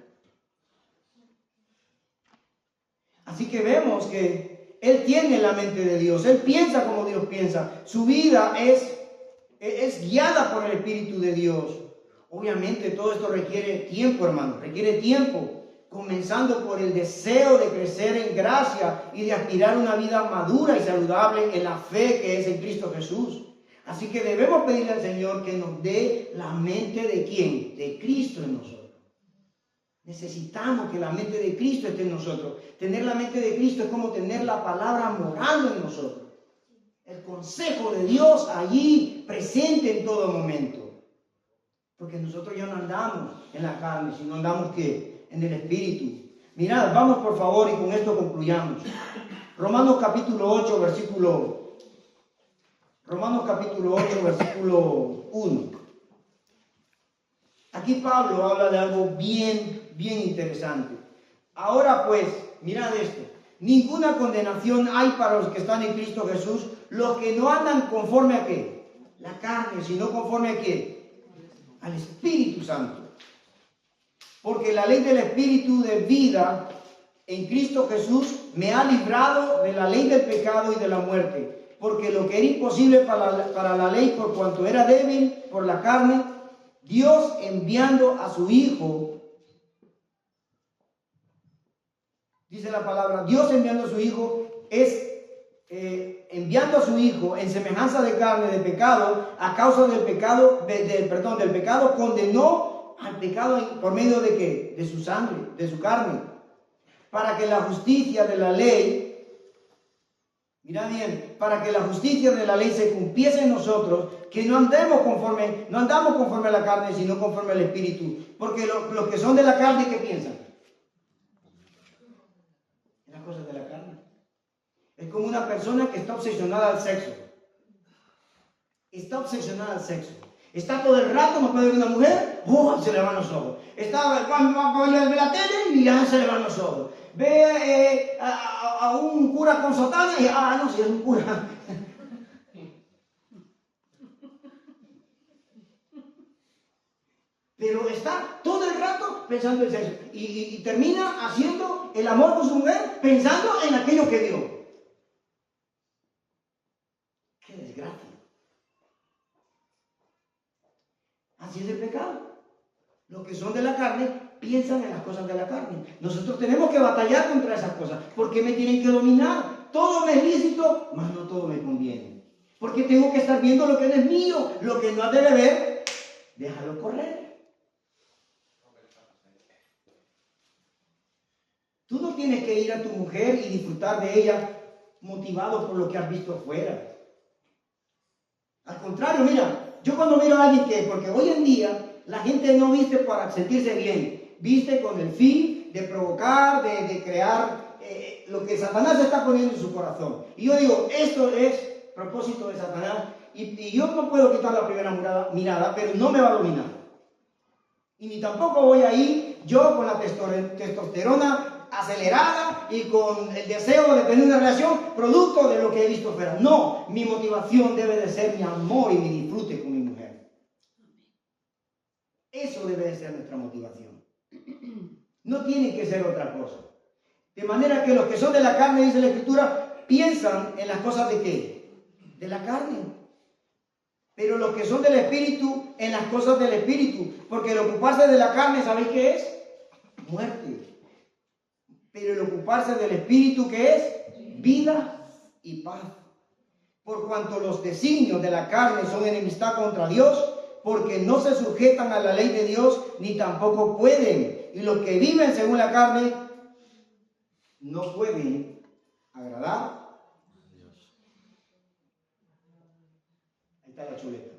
S1: Así que vemos que Él tiene la mente de Dios, Él piensa como Dios piensa, su vida es guiada por el Espíritu de Dios. Obviamente todo esto requiere tiempo, hermano, requiere tiempo, comenzando por el deseo de crecer en gracia y de aspirar a una vida madura y saludable en la fe que es en Cristo Jesús. Así que debemos pedirle al Señor que nos dé la mente de ¿quién? De Cristo en nosotros. Necesitamos que la mente de Cristo esté en nosotros. Tener la mente de Cristo es como tener la palabra morando en nosotros. El consejo de Dios allí presente en todo momento. Porque nosotros ya no andamos en la carne, sino andamos ¿qué? En el Espíritu. Mirad, vamos por favor y con esto concluyamos. Romanos capítulo 8, versículo 1. Aquí Pablo habla de algo bien interesante. Ahora pues, mirad esto. Ninguna condenación hay para los que están en Cristo Jesús, los que no andan conforme a ¿qué? La carne, sino conforme a ¿qué? Al Espíritu Santo. Porque la ley del Espíritu de vida en Cristo Jesús me ha librado de la ley del pecado y de la muerte. Porque lo que era imposible para la ley, por cuanto era débil por la carne, Dios enviando a su Hijo, dice la palabra, Dios enviando a su Hijo, enviando a su Hijo en semejanza de carne de pecado, a causa del pecado, del pecado, condenó al pecado por medio de ¿qué? De su sangre, de su carne, para que la justicia de la ley, mira bien, para que la justicia de la ley se cumpliese en nosotros, que no andamos conforme a la carne, sino conforme al Espíritu. Porque los que son de la carne, ¿qué piensan? En las cosas de la carne. Es como una persona que está obsesionada al sexo. Está obsesionada al sexo. Está todo el rato, no puede ver una mujer, se le van los ojos. Está ver la tele y ya se le van los ojos. Ve a un cura con sotana y no, si es un cura. Pero está todo el rato pensando en sexo. Y termina haciendo el amor con su mujer pensando en aquello que dio. ¡Qué desgracia! Así es el pecado. Los que son de la carne piensan en las cosas de la carne. Nosotros tenemos que batallar contra esas cosas, porque me tienen que dominar. Todo me es lícito, mas no todo me conviene. Porque tengo que estar viendo lo que no es mío, lo que no has de ver, déjalo correr. Tú no tienes que ir a tu mujer y disfrutar de ella motivado por lo que has visto afuera. Al contrario, mira, yo cuando miro a alguien porque hoy en día la gente no viste para sentirse bien, viste con el fin de provocar, de crear lo que Satanás está poniendo en su corazón. Y yo digo, esto es propósito de Satanás y yo no puedo quitar la primera mirada, pero no me va a dominar. Y ni tampoco voy a ir yo con la testosterona acelerada y con el deseo de tener una relación producto de lo que he visto fuera. No, mi motivación debe de ser mi amor y mi disfrute con mi mujer. Eso debe de ser nuestra motivación. No tiene que ser otra cosa. De manera que los que son de la carne, dice la Escritura, piensan en las cosas de ¿qué? De la carne. Pero los que son del Espíritu, en las cosas del Espíritu. Porque el ocuparse de la carne, ¿sabéis qué es? Muerte. Pero el ocuparse del Espíritu, ¿qué es? Vida y paz. Por cuanto los designios de la carne son enemistad contra Dios, porque no se sujetan a la ley de Dios, ni tampoco pueden. Y los que viven según la carne, no pueden agradar a Dios. Ahí está la chuleta.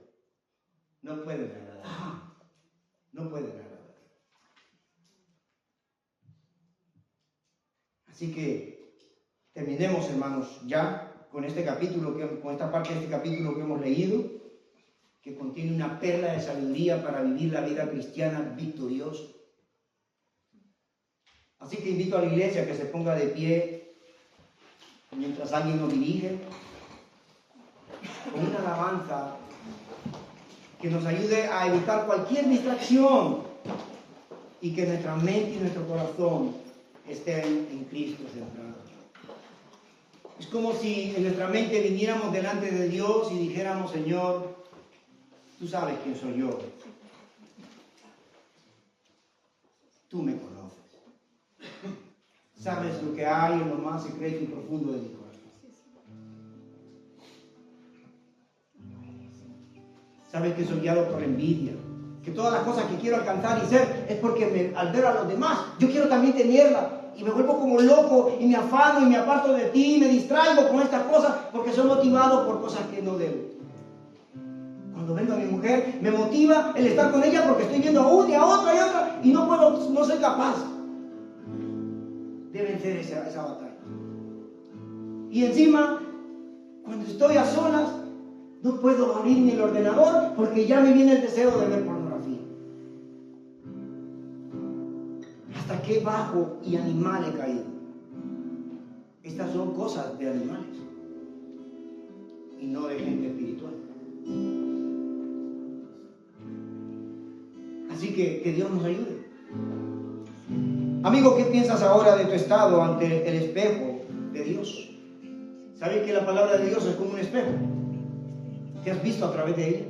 S1: No pueden agradar. No pueden agradar. Así que terminemos, hermanos, ya con este capítulo, con esta parte de este capítulo que hemos leído, que contiene una perla de sabiduría para vivir la vida cristiana victoriosa. Así que invito a la iglesia a que se ponga de pie mientras alguien nos dirige con una alabanza que nos ayude a evitar cualquier distracción y que nuestra mente y nuestro corazón estén en Cristo centrados. Es como si en nuestra mente viniéramos delante de Dios y dijéramos: Señor, tú sabes quién soy yo. Tú me conoces. Sabes lo que hay en lo más secreto y profundo de mi corazón. Sabes que soy guiado por envidia, que todas las cosas que quiero alcanzar y ser es porque al ver a los demás, yo quiero también tenerla. Y me vuelvo como loco y me afano y me aparto de ti y me distraigo con estas cosas porque soy motivado por cosas que no debo. Cuando vengo a mi mujer, me motiva el estar con ella porque estoy viendo a una y a otra y a otra y no soy capaz de vencer esa batalla. Y encima, cuando estoy a solas, no puedo abrir ni el ordenador porque ya me viene el deseo de ver pornografía. ¿Hasta qué bajo y animal he caído? Estas son cosas de animales y no de gente espiritual. Así que Dios nos ayude. Amigo, ¿qué piensas ahora de tu estado ante el espejo de Dios? ¿Sabes que la palabra de Dios es como un espejo? ¿Te has visto a través de ella?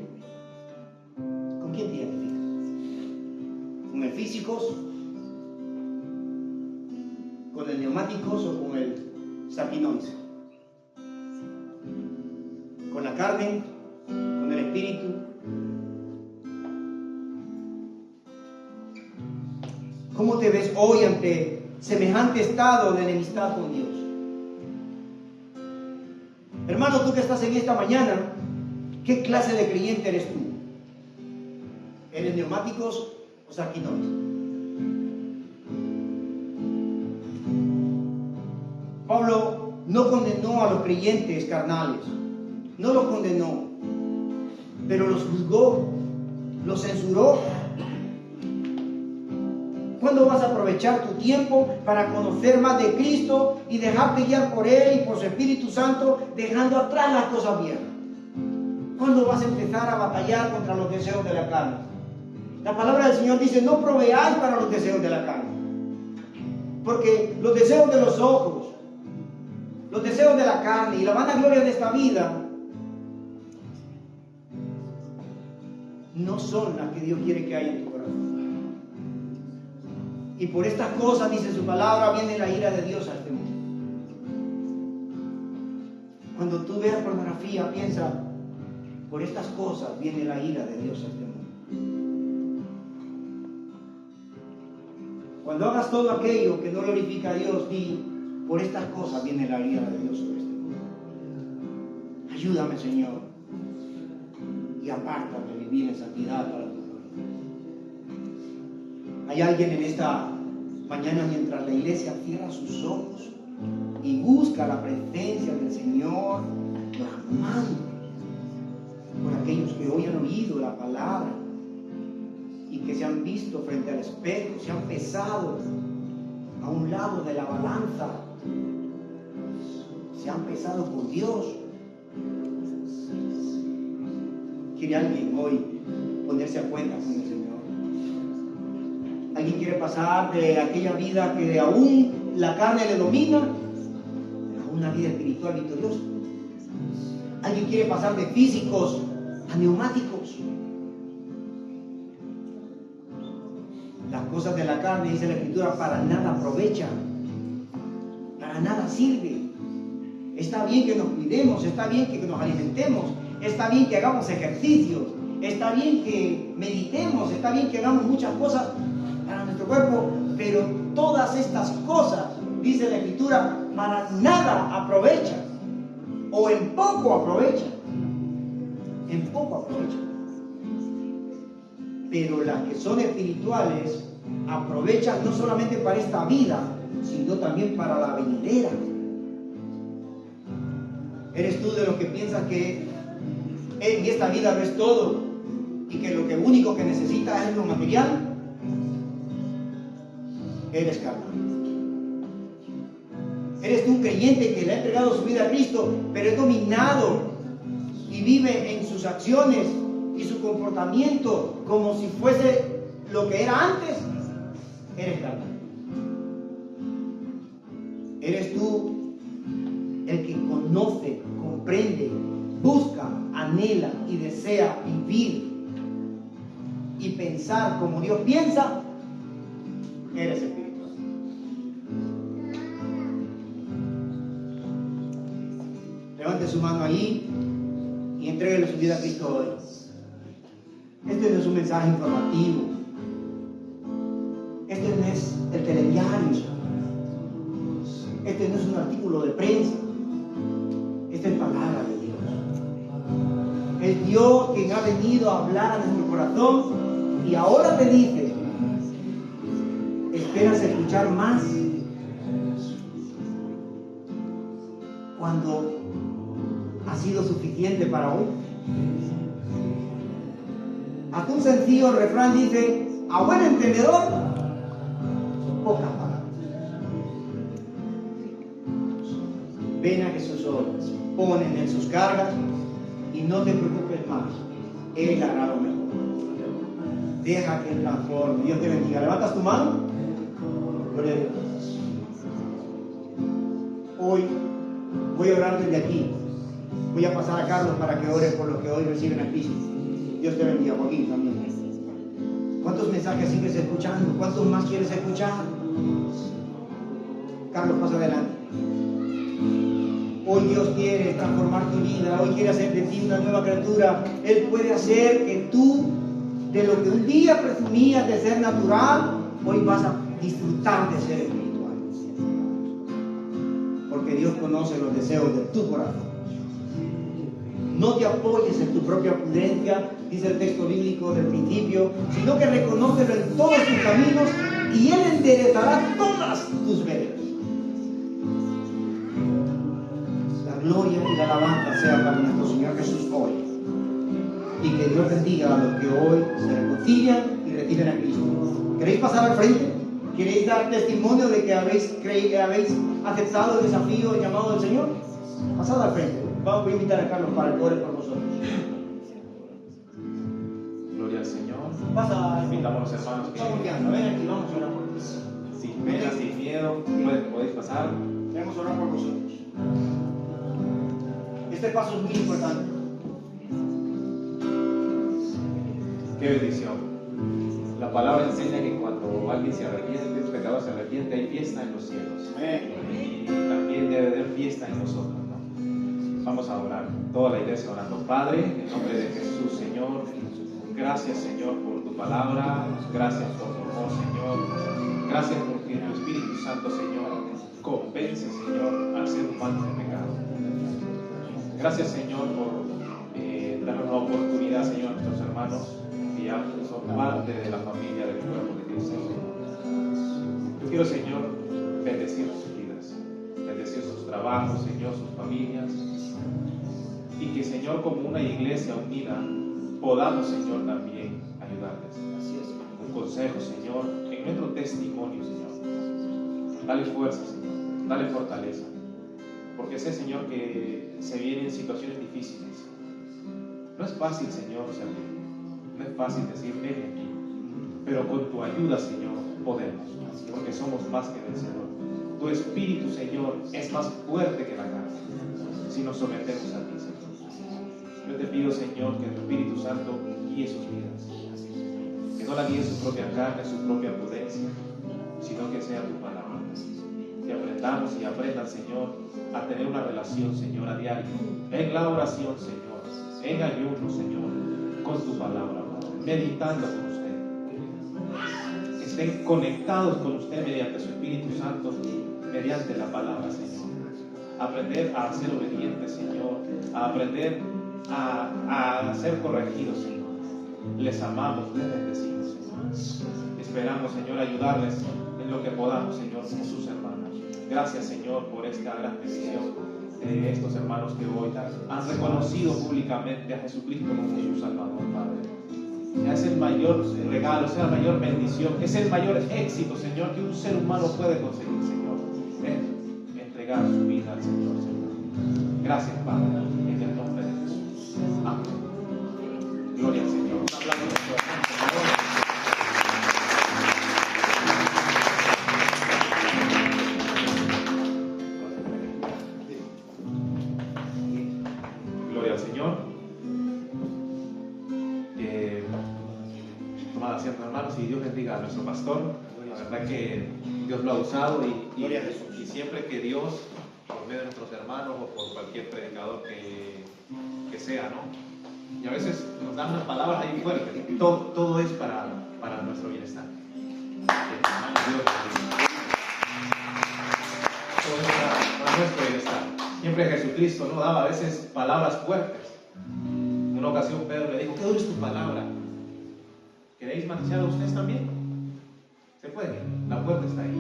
S1: ¿Con quién te identificas? ¿Con el físicos? ¿Con el neumáticos o con el sapinois? ¿Con la carne? ¿Con el espíritu? ¿Cómo te ves hoy ante semejante estado de enemistad con Dios? Hermano, tú que estás en esta mañana, ¿qué clase de creyente eres tú? ¿Eres neumáticos o sarquinones? Pablo no condenó a los creyentes carnales, no los condenó, pero los juzgó, los censuró. ¿Cuándo vas a aprovechar tu tiempo para conocer más de Cristo y dejarte guiar por Él y por su Espíritu Santo, dejando atrás las cosas viejas? ¿Cuándo vas a empezar a batallar contra los deseos de la carne? La palabra del Señor dice: no proveáis para los deseos de la carne. Porque los deseos de los ojos, los deseos de la carne y la vanagloria de esta vida no son las que Dios quiere que haya en tu corazón. Y por estas cosas, dice su palabra, viene la ira de Dios a este mundo. Cuando tú veas pornografía, piensa: por estas cosas viene la ira de Dios a este mundo. Cuando hagas todo aquello que no glorifica a Dios, di: por estas cosas viene la ira de Dios sobre este mundo. Ayúdame, Señor, y apártame de vivir en santidad para tu gloria. Hay alguien en esta mañana, mientras la iglesia cierra sus ojos y busca la presencia del Señor, clamando por aquellos que hoy han oído la palabra y que se han visto frente al espejo, se han pesado a un lado de la balanza, se han pesado por Dios. ¿Quiere alguien hoy ponerse a cuenta con el Señor? ¿Alguien quiere pasar de aquella vida que aún la carne le domina a una vida espiritual victoriosa? ¿Alguien quiere pasar de físicos a neumáticos? Las cosas de la carne, dice la Escritura, para nada aprovechan, para nada sirve. Está bien que nos cuidemos, está bien que nos alimentemos, está bien que hagamos ejercicios, está bien que meditemos, está bien que hagamos muchas cosas para nuestro cuerpo, pero todas estas cosas, dice la Escritura, para nada aprovechan, o en poco aprovechan, en poco aprovechan. Pero las que son espirituales aprovechan no solamente para esta vida, sino también para la venidera. ¿Eres tú de los que piensas que en esta vida no es todo y que lo único que necesitas es lo material? Eres carnal. Eres tú un creyente que le ha entregado su vida a Cristo, pero es dominado y vive en sus acciones y su comportamiento como si fuese lo que era antes, eres carnal. Eres tú el que conoce, comprende, busca, anhela y desea vivir y pensar como Dios piensa, eres espiritual. Levante su mano ahí y entréguele su vida a Cristo hoy. Este no es un mensaje informativo. Este no es el telediario. Este no es un artículo de prensa. Esta es palabra de Dios. Es Dios quien ha venido a hablar a nuestro corazón y ahora te dice: ¿esperas escuchar más? Cuando ha sido suficiente para hoy. Hasta un sencillo refrán dice: a buen entendedor, pocas palabras. Ven a Jesús hoy, pon en él sus cargas y no te preocupes más. Él hará lo mejor. Deja que él transforme. Dios te bendiga. ¿Levantas tu mano? Gloria a Dios. Hoy voy a orar desde aquí. Voy a pasar a Carlos para que ore por los que hoy reciben a Cristo. Dios te bendiga, Joaquín, también. ¿Cuántos mensajes sigues escuchando? ¿Cuántos más quieres escuchar? Carlos, pasa adelante. Hoy Dios quiere transformar tu vida. Hoy quiere hacer de ti una nueva criatura. Él puede hacer que tú, de lo que un día presumías de ser natural, hoy vas a disfrutar de ser espiritual. Porque Dios conoce los deseos de tu corazón. No te apoyes en tu propia prudencia, dice el texto bíblico del principio, sino que reconócelo en todos tus caminos y Él enderezará todas tus veredas. La gloria y la alabanza sea para nuestro Señor Jesús hoy. Y que Dios bendiga a los que hoy se reconcilian y reciben a Cristo. ¿Queréis pasar al frente? ¿Queréis dar testimonio de que habéis aceptado el desafío, el llamado del Señor? Pasad al frente. Vamos a invitar a Carlos para que ore por vosotros.
S2: Gloria al Señor.
S1: Pasa.
S2: Invitamos a los hermanos que
S1: Vamos guiando, ven aquí, vamos a orar por vosotros.
S2: sin pena, sin miedo, podéis pasar.
S1: Queremos orar por vosotros. Este paso es muy importante.
S2: Qué bendición. La palabra enseña que cuando alguien se arrepiente, un pecador se arrepiente, hay fiesta en los cielos. Y también debe haber fiesta en nosotros, ¿no? Vamos a orar. Toda la iglesia orando. Padre, en nombre de Jesús, Señor, gracias, Señor, por tu palabra. Gracias por tu amor, Señor. Gracias porque tu Espíritu Santo, Señor, convence, Señor, al ser humano de pecado. Gracias, Señor, por darnos la oportunidad, Señor, a nuestros hermanos que ya son parte de la familia del pueblo de Cristo, Señor. Yo quiero, Señor, bendecir sus vidas, bendecir sus trabajos, Señor, sus familias, y que, Señor, como una iglesia unida, podamos, Señor, también ayudarles. Un consejo, Señor, en nuestro testimonio, Señor. Dale fuerza, Señor, dale fortaleza, porque sé, Señor, que se vienen situaciones difíciles. No es fácil, Señor, servir. No es fácil decir, ven aquí. Pero con tu ayuda, Señor, podemos, porque somos más que vencedores. Tu Espíritu, Señor, es más fuerte que la carne, si nos sometemos a ti, Señor. Yo te pido, Señor, que tu Espíritu Santo guíe sus vidas. Que no la guíe su propia carne, su propia prudencia, sino que sea tu palabra. Que aprendamos y aprendan, Señor, a tener una relación, Señor, a diario. En la oración, Señor. En ayuno, Señor, con tu palabra, Padre, meditando con usted. Que estén conectados con usted mediante su Espíritu Santo, mediante la palabra, Señor. Aprender a ser obedientes, Señor. A aprender a ser corregidos, Señor. Les amamos, les bendecimos, Señor. Esperamos, Señor, ayudarles en lo que podamos, Señor, como sus hermanos. Gracias, Señor, por esta gran bendición de estos hermanos que hoy han reconocido públicamente a Jesucristo como su Salvador, Padre. Es el mayor regalo, es la mayor bendición, es el mayor éxito, Señor, que un ser humano puede conseguir, Señor. Es entregar su vida al Señor. Gracias, Padre, en el nombre de Jesús. Amén. Gloria al Señor. Un aplauso a nuestro hermano, por favor. Gloria al Señor. Tomad asiento, hermanos, y Dios bendiga a nuestro pastor. La verdad que Dios lo ha usado y siempre que Dios, por medio de nuestros hermanos o por cualquier predicador que sea, ¿no? Y a veces nos dan unas palabras ahí fuertes. Todo es para nuestro bienestar. Dios, todo es para nuestro bienestar. Siempre Jesucristo no daba a veces palabras fuertes. En una ocasión Pedro le dijo: ¿qué dura es tu palabra? ¿Queréis marchar a ustedes también? Se puede, la puerta está ahí.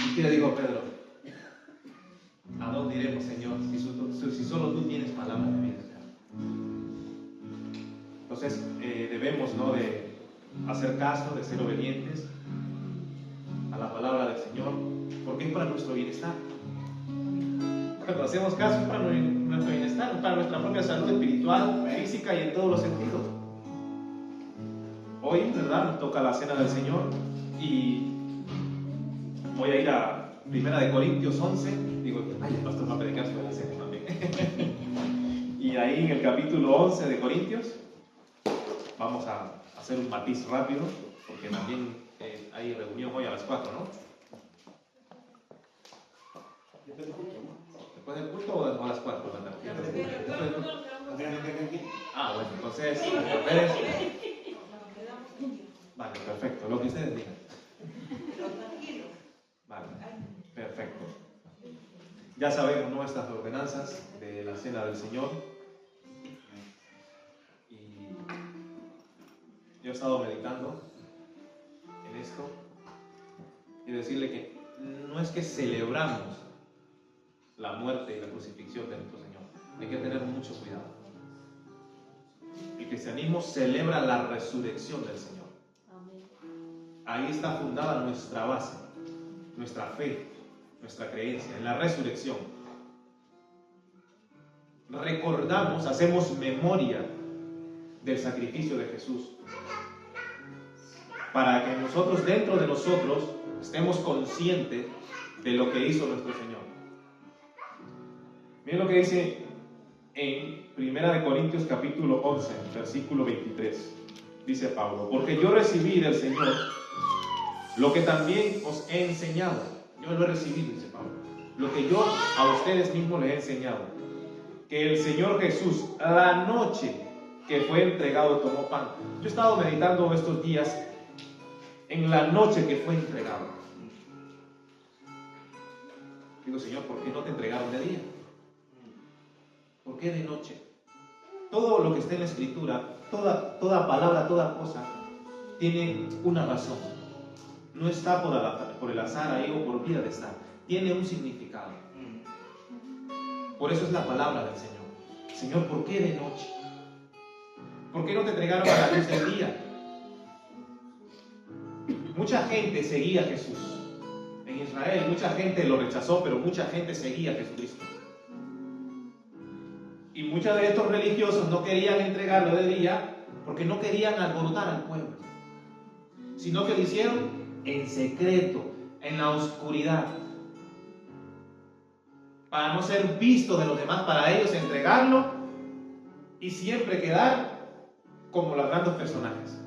S2: ¿Y qué le dijo Pedro? ¿A dónde iremos, Señor, si solo tú tienes palabras de vida? Entonces debemos, ¿no?, de hacer caso, de ser obedientes a la palabra del Señor, porque es para nuestro bienestar. Cuando hacemos caso es para nuestro bienestar, para nuestra propia salud espiritual, física y en todos los sentidos. Hoy, ¿verdad?, nos toca la cena del Señor y voy a ir a 1 Corintios 11. Digo, el pastor va a predicar sobre la cena también. Y ahí en el capítulo 11 de Corintios vamos a hacer un matiz rápido, porque también hay reunión hoy a las 4, ¿no? ¿Después del culto o a las 4 de la tarde? Ah, bueno, entonces, vale, perfecto, lo que ustedes digan. Vale, perfecto. Ya sabemos nuestras ordenanzas de la cena del Señor. Y yo he estado meditando en esto y decirle que no es que celebramos la muerte y la crucifixión de nuestro Señor. Hay que tener mucho cuidado. El cristianismo celebra la resurrección del Señor. Ahí está fundada nuestra base, nuestra fe, nuestra creencia, en la resurrección. Recordamos, hacemos memoria del sacrificio de Jesús, para que nosotros, dentro de nosotros, estemos conscientes de lo que hizo nuestro Señor. Miren lo que dice en 1 Corintios capítulo 11, versículo 23. Dice Pablo: porque yo recibí del Señor lo que también os he enseñado. Yo lo he recibido, dice Pablo. Lo que yo a ustedes mismos les he enseñado. Que el Señor Jesús, la noche que fue entregado, tomó pan. Yo he estado meditando estos días en la noche que fue entregado. Digo, Señor, ¿por qué no te entregaron de día? ¿Por qué de noche? Todo lo que está en la Escritura, toda palabra, toda cosa, tiene una razón. No está por el azar ahí o por vida de estar. Tiene un significado. Por eso es la palabra del Señor. Señor, ¿por qué de noche? ¿Por qué no te entregaron a la luz del día? Mucha gente seguía a Jesús. En Israel mucha gente lo rechazó, pero mucha gente seguía a Jesucristo. Y muchos de estos religiosos no querían entregarlo de día porque no querían alborotar al pueblo, sino que lo hicieron en secreto, en la oscuridad, para no ser visto de los demás, para ellos entregarlo y siempre quedar como los grandes personajes.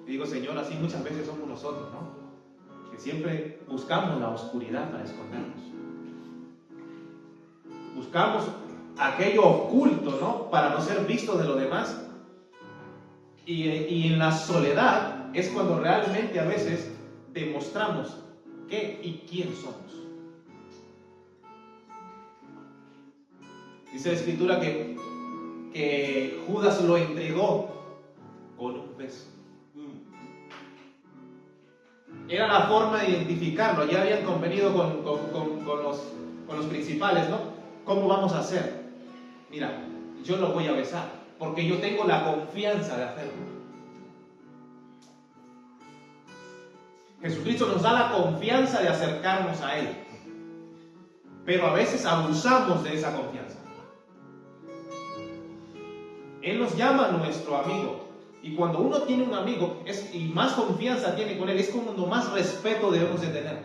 S2: Y digo, Señor, así muchas veces somos nosotros, ¿no? Que siempre buscamos la oscuridad para escondernos. Buscamos aquello oculto, ¿no?, para no ser vistos de los demás. Y en la soledad es cuando realmente a veces demostramos qué y quién somos. Dice la Escritura que Judas lo entregó con un beso. Era la forma de identificarlo. Ya habían convenido con los principales, ¿no? ¿Cómo vamos a hacer? Mira, yo lo voy a besar porque yo tengo la confianza de hacerlo. Jesucristo nos da la confianza de acercarnos a Él. Pero a veces abusamos de esa confianza. Él nos llama nuestro amigo. Y cuando uno tiene un amigo y más confianza tiene con él, es cuando más respeto debemos de tener.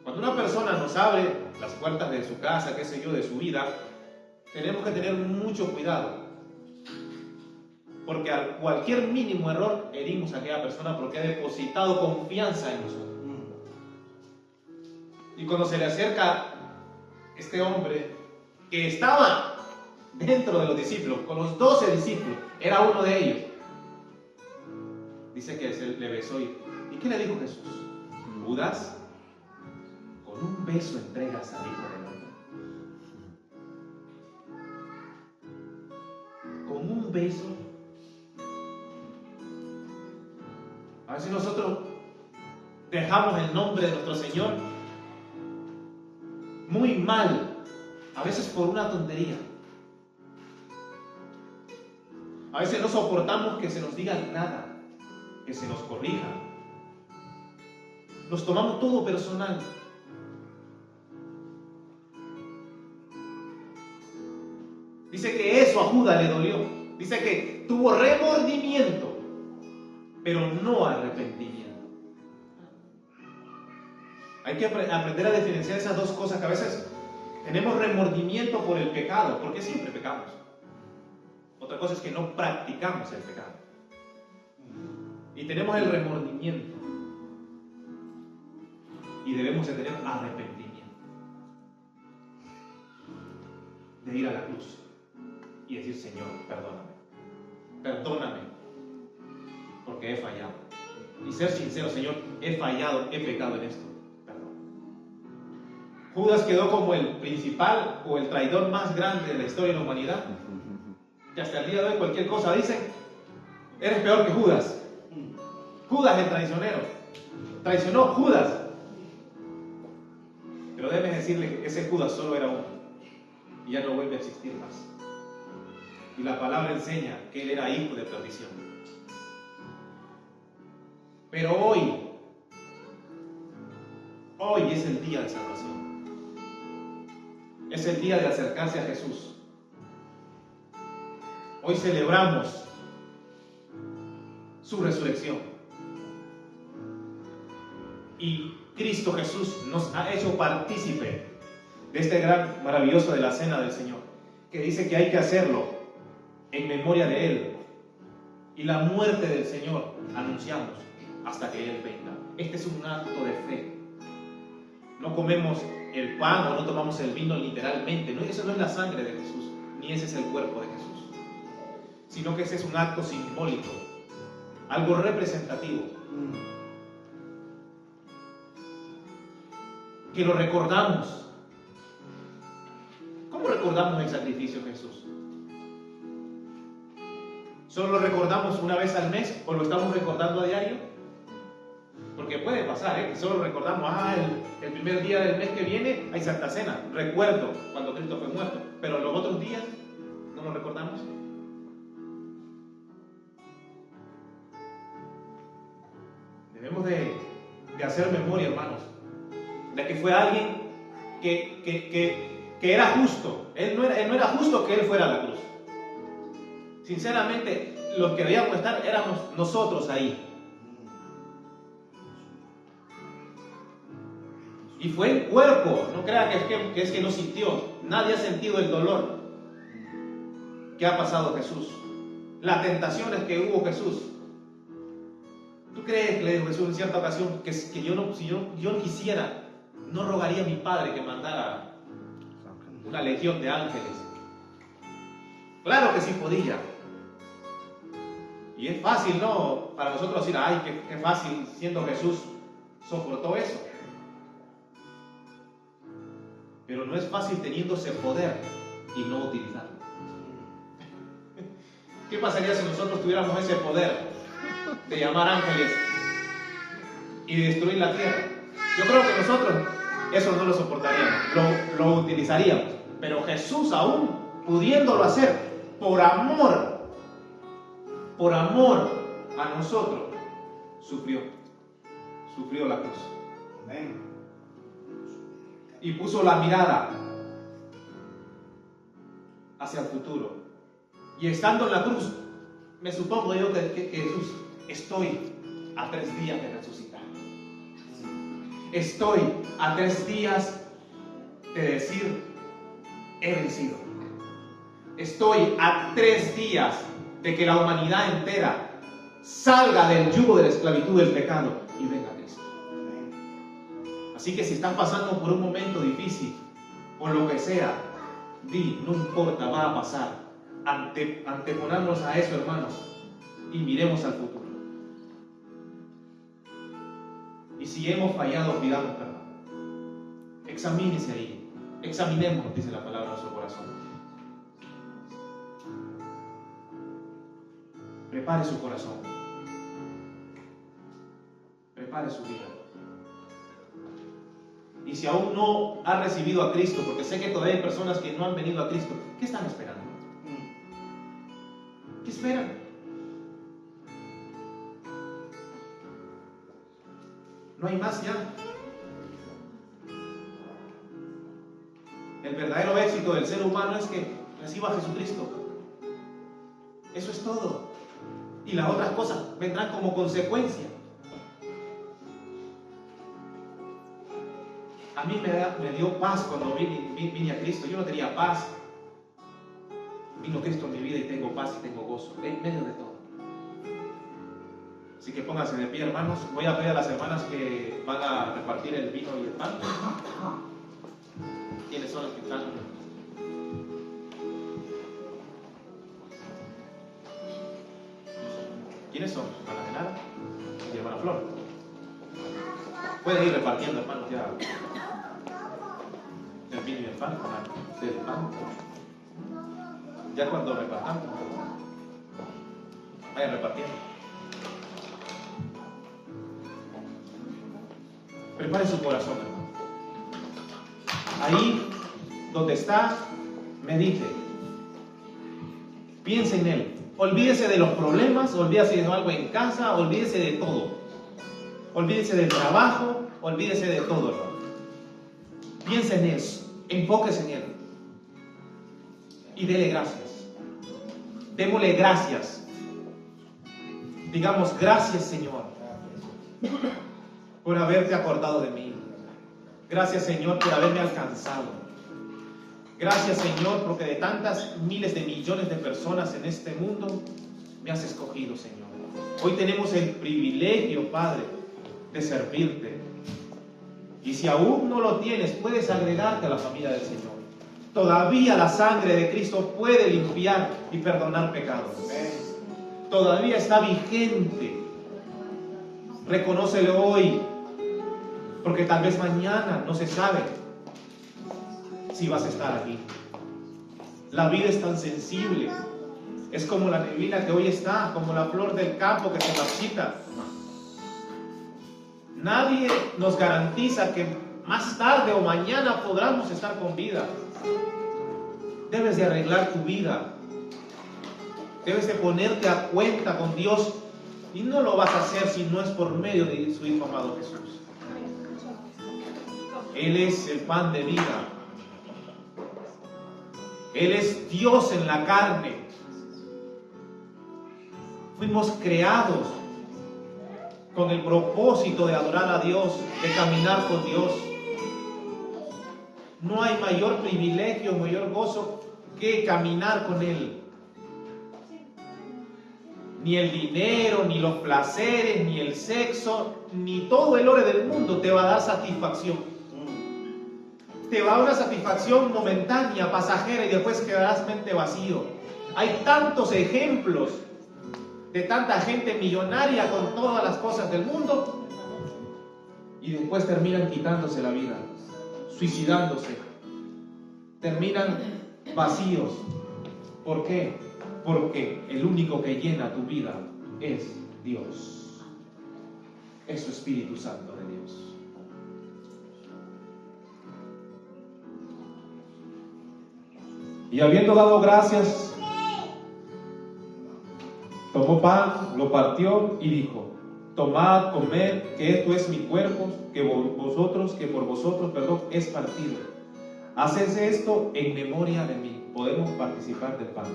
S2: Cuando una persona nos abre las puertas de su casa, qué sé yo, de su vida, tenemos que tener mucho cuidado. Porque a cualquier mínimo error herimos a aquella persona porque ha depositado confianza en nosotros. Y cuando se le acerca este hombre que estaba dentro de los discípulos, con los 12 discípulos, era uno de ellos. Dice que se le besó ¿y qué le dijo Jesús? Judas, con un beso entregas al Hijo del Hombre. Con un beso. A veces nosotros dejamos el nombre de nuestro Señor muy mal, a veces por una tontería. A veces no soportamos que se nos diga nada, que se nos corrija. Nos tomamos todo personal. Dice que eso a Judas le dolió. Dice que tuvo remordimiento, pero no arrepentimiento. Hay que aprender a diferenciar esas dos cosas, que a veces tenemos remordimiento por el pecado, porque siempre pecamos. Otra cosa es que no practicamos el pecado. Y tenemos el remordimiento. Y debemos de tener arrepentimiento. De ir a la cruz y decir, Señor, perdóname. Perdóname, porque he fallado. Y ser sincero, Señor, he fallado, he pecado en esto. Judas quedó como el principal o el traidor más grande de la historia de la humanidad. Que hasta el día de hoy cualquier cosa dicen, eres peor que Judas. Judas el traicionero. Traicionó Judas. Pero debes decirle que ese Judas solo era uno. Y ya no vuelve a existir más. Y la palabra enseña que él era hijo de perdición. Pero hoy es el día de salvación. Es el día de acercarse a Jesús. Hoy celebramos su resurrección. Y Cristo Jesús nos ha hecho partícipe de este gran, maravilloso de la cena del Señor, que dice que hay que hacerlo en memoria de Él. Y la muerte del Señor anunciamos hasta que Él venga. Este es un acto de fe. No comemos el pan o no tomamos el vino literalmente. No, eso no es la sangre de Jesús, ni ese es el cuerpo de Jesús. Sino que ese es un acto simbólico, algo representativo. Que lo recordamos. ¿Cómo recordamos el sacrificio de Jesús? ¿Solo lo recordamos una vez al mes o lo estamos recordando a diario? Porque puede pasar, que solo recordamos, el primer día del mes que viene hay Santa Cena, recuerdo cuando Cristo fue muerto, pero los otros días no lo recordamos. Debemos de hacer memoria, hermanos, de que fue alguien que era justo. Él no era justo que Él fuera a la cruz. Sinceramente, los que debíamos estar éramos nosotros ahí. Y fue en cuerpo, no crea que es que no sintió. Nadie ha sentido el dolor que ha pasado Jesús, las tentaciones que hubo Jesús. ¿Tú crees que le dijo Jesús en cierta ocasión que si yo no quisiera, no rogaría a mi Padre que mandara una legión de ángeles? Claro que sí podía. Y es fácil, ¿no? Para nosotros decir, ay, qué fácil, siendo Jesús, soportó eso. Pero no es fácil teniendo ese poder y no utilizarlo. ¿Qué pasaría si nosotros tuviéramos ese poder de llamar ángeles y de destruir la tierra? Yo creo que nosotros eso no lo soportaríamos, lo utilizaríamos. Pero Jesús, aún pudiéndolo hacer, por amor a nosotros, sufrió la cruz. Amén. y puso la mirada hacia el futuro. Y estando en la cruz, me supongo yo que Jesús, estoy a 3 días de resucitar. Estoy a 3 días de decir, he vencido. Estoy a 3 días de que la humanidad entera salga del yugo de la esclavitud del pecado y venga a Cristo. Así que si están pasando por un momento difícil, por lo que sea, no importa, va a pasar. Anteponernos a eso, hermanos, y miremos al futuro. Y si hemos fallado, pidamos perdón. Examínese ahí. Examinemos, dice la palabra, nuestro corazón. Prepare su corazón. Prepare su vida. Y si aún no ha recibido a Cristo, porque sé que todavía hay personas que no han venido a Cristo, ¿qué están esperando? ¿Qué esperan? No hay más ya. El verdadero éxito del ser humano es que reciba a Jesucristo. Eso es todo. Y las otras cosas vendrán como consecuencia. A mí me dio paz cuando vine a Cristo. Yo no tenía paz. Vino Cristo en mi vida y tengo paz y tengo gozo en medio de todo. Así que pónganse de pie, hermanos. Voy a pedir a las hermanas que van a repartir el vino y el pan. ¿Quiénes son los que están? ¿Quiénes son? ¿Hermana Genara y hermana Flor? Pueden ir repartiendo, hermanos, ya el vino y el pan. El pan. Ya cuando repartamos, vayan repartiendo. Prepare su corazón, hermano. Ahí donde está, medite. Piense en Él. Olvídese de los problemas, olvídese de algo en casa, olvídese de todo. Olvídese del trabajo, olvídese de todo, hermano. Piense en eso, enfóquese en Él. Y dele gracias. Démosle gracias. Digamos, gracias, Señor, por haberte acordado de mí. Gracias, Señor, por haberme alcanzado. Gracias, Señor, porque de tantas miles de millones de personas en este mundo me has escogido, Señor. Hoy tenemos el privilegio, Padre, de servirte. Y si aún no lo tienes, puedes agregarte a la familia del Señor. Todavía la sangre de Cristo puede limpiar y perdonar pecados. Todavía está vigente. Reconócelo hoy, porque tal vez mañana no se sabe si vas a estar aquí. La vida es tan sensible. Es como la neblina que hoy está, como la flor del campo que se marchita. Nadie nos garantiza que más tarde o mañana podamos estar con vida. Debes de arreglar tu vida. Debes de ponerte a cuenta con Dios. Y no lo vas a hacer si no es por medio de su Hijo amado Jesús. Él es el pan de vida. Él es Dios en la carne. Fuimos creados con el propósito de adorar a Dios, de caminar con Dios. No hay mayor privilegio, mayor gozo que caminar con Él. Ni el dinero, ni los placeres, ni el sexo, ni todo el oro del mundo te va a dar satisfacción. Te va a dar una satisfacción momentánea, pasajera, y después quedarás mente vacío. Hay tantos ejemplos de tanta gente millonaria con todas las cosas del mundo y después terminan quitándose la vida, suicidándose, terminan vacíos. ¿Por qué? Porque el único que llena tu vida es Dios, es su Espíritu Santo de Dios. Y habiendo dado gracias, tomó pan, lo partió y dijo: tomad, comed, que esto es mi cuerpo, que por vosotros, es partido. Haced esto en memoria de mí. Podemos participar del pan.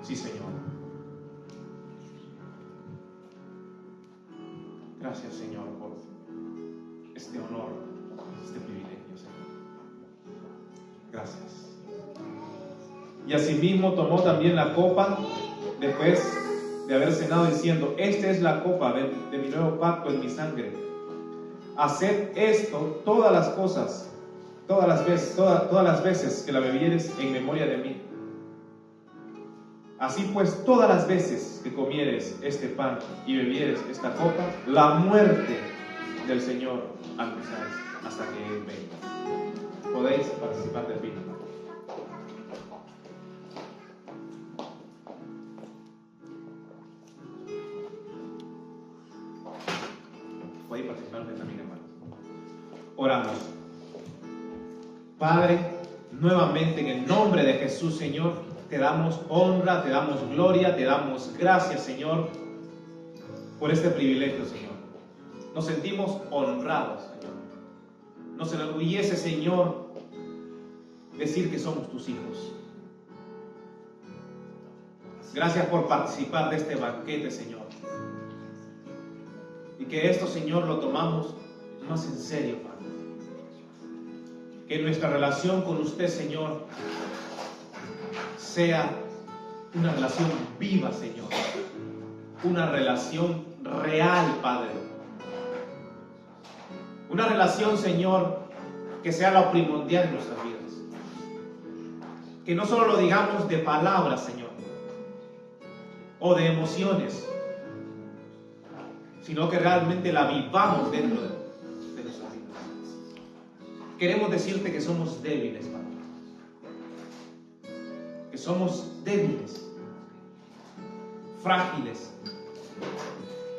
S2: Sí, Señor. Gracias, Señor, por este honor, este privilegio, Señor. Gracias. Y asimismo tomó también la copa después de haber cenado, diciendo: esta es la copa de mi nuevo pacto en mi sangre. Haced esto todas las veces que la bebieres en memoria de mí. Así pues, todas las veces que comieres este pan y bebieres esta copa, la muerte del Señor anunciáis hasta que Él venga. Podéis participar del vino. Podéis participar también, hermanos. Oramos. Padre, nuevamente en el nombre de Jesús, Señor, te damos honra, te damos gloria, te damos gracias, Señor, por este privilegio, Señor. Nos sentimos honrados, Señor. Nos enorgullece, Señor, decir que somos tus hijos. Gracias por participar de este banquete, Señor. Y que esto, Señor, lo tomamos más en serio, Padre. Que nuestra relación con usted, Señor, sea una relación viva, Señor. Una relación real, Padre. Una relación, Señor, que sea lo primordial en nuestras vidas. Que no solo lo digamos de palabras, Señor, o de emociones, sino que realmente la vivamos dentro de nuestras vidas. Queremos decirte que somos débiles, Padre. Que somos débiles, frágiles,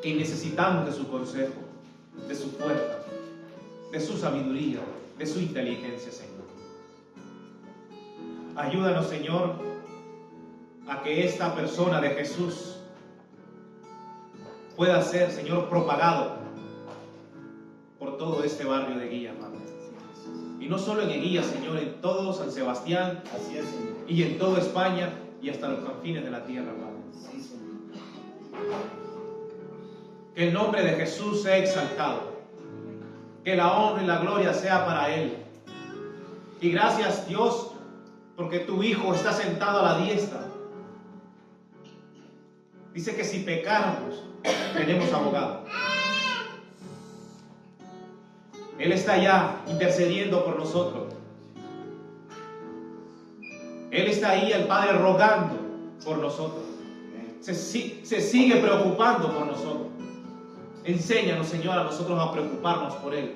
S2: que necesitamos de su consejo, de su fuerza, de su sabiduría, de su inteligencia, Señor. Ayúdanos, Señor, a que esta persona de Jesús pueda ser, Señor, propagado por todo este barrio de Guía, Padre. Y no solo en Eguía, Señor, en todo San Sebastián.
S1: Así es, Señor.
S2: Y en toda España y hasta los confines de la tierra, Padre.
S1: Sí, Señor.
S2: Que el nombre de Jesús sea exaltado. Que la honra y la gloria sea para Él. Y gracias, Dios, porque tu Hijo está sentado a la diestra. Dice que si pecáramos, tenemos abogado. Él está allá intercediendo por nosotros. Él está ahí, el Padre, rogando por nosotros. Se sigue preocupando por nosotros. Enséñanos, Señor, a nosotros a preocuparnos por Él.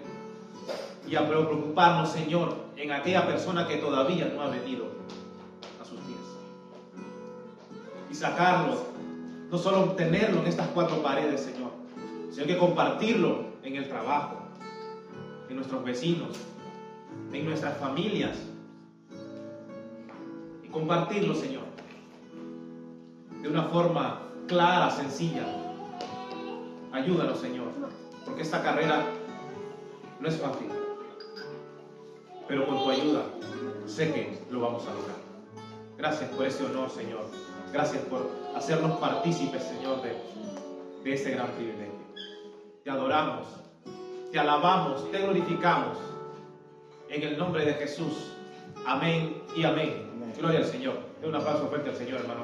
S2: Y a preocuparnos, Señor, en aquella persona que todavía no ha venido a sus pies. Y sacarlo, no solo tenerlo en estas cuatro paredes, Señor, sino que compartirlo en el trabajo, en nuestros vecinos, en nuestras familias. Y compartirlo, Señor, de una forma clara, sencilla. Ayúdanos, Señor, porque esta carrera no es fácil. Pero con tu ayuda sé que lo vamos a lograr. Gracias por ese honor, Señor. Gracias por hacernos partícipes, Señor, de este gran privilegio. Te adoramos, te alabamos, te glorificamos. En el nombre de Jesús. Amén y amén. Gloria al Señor. Den un aplauso fuerte al Señor, hermano.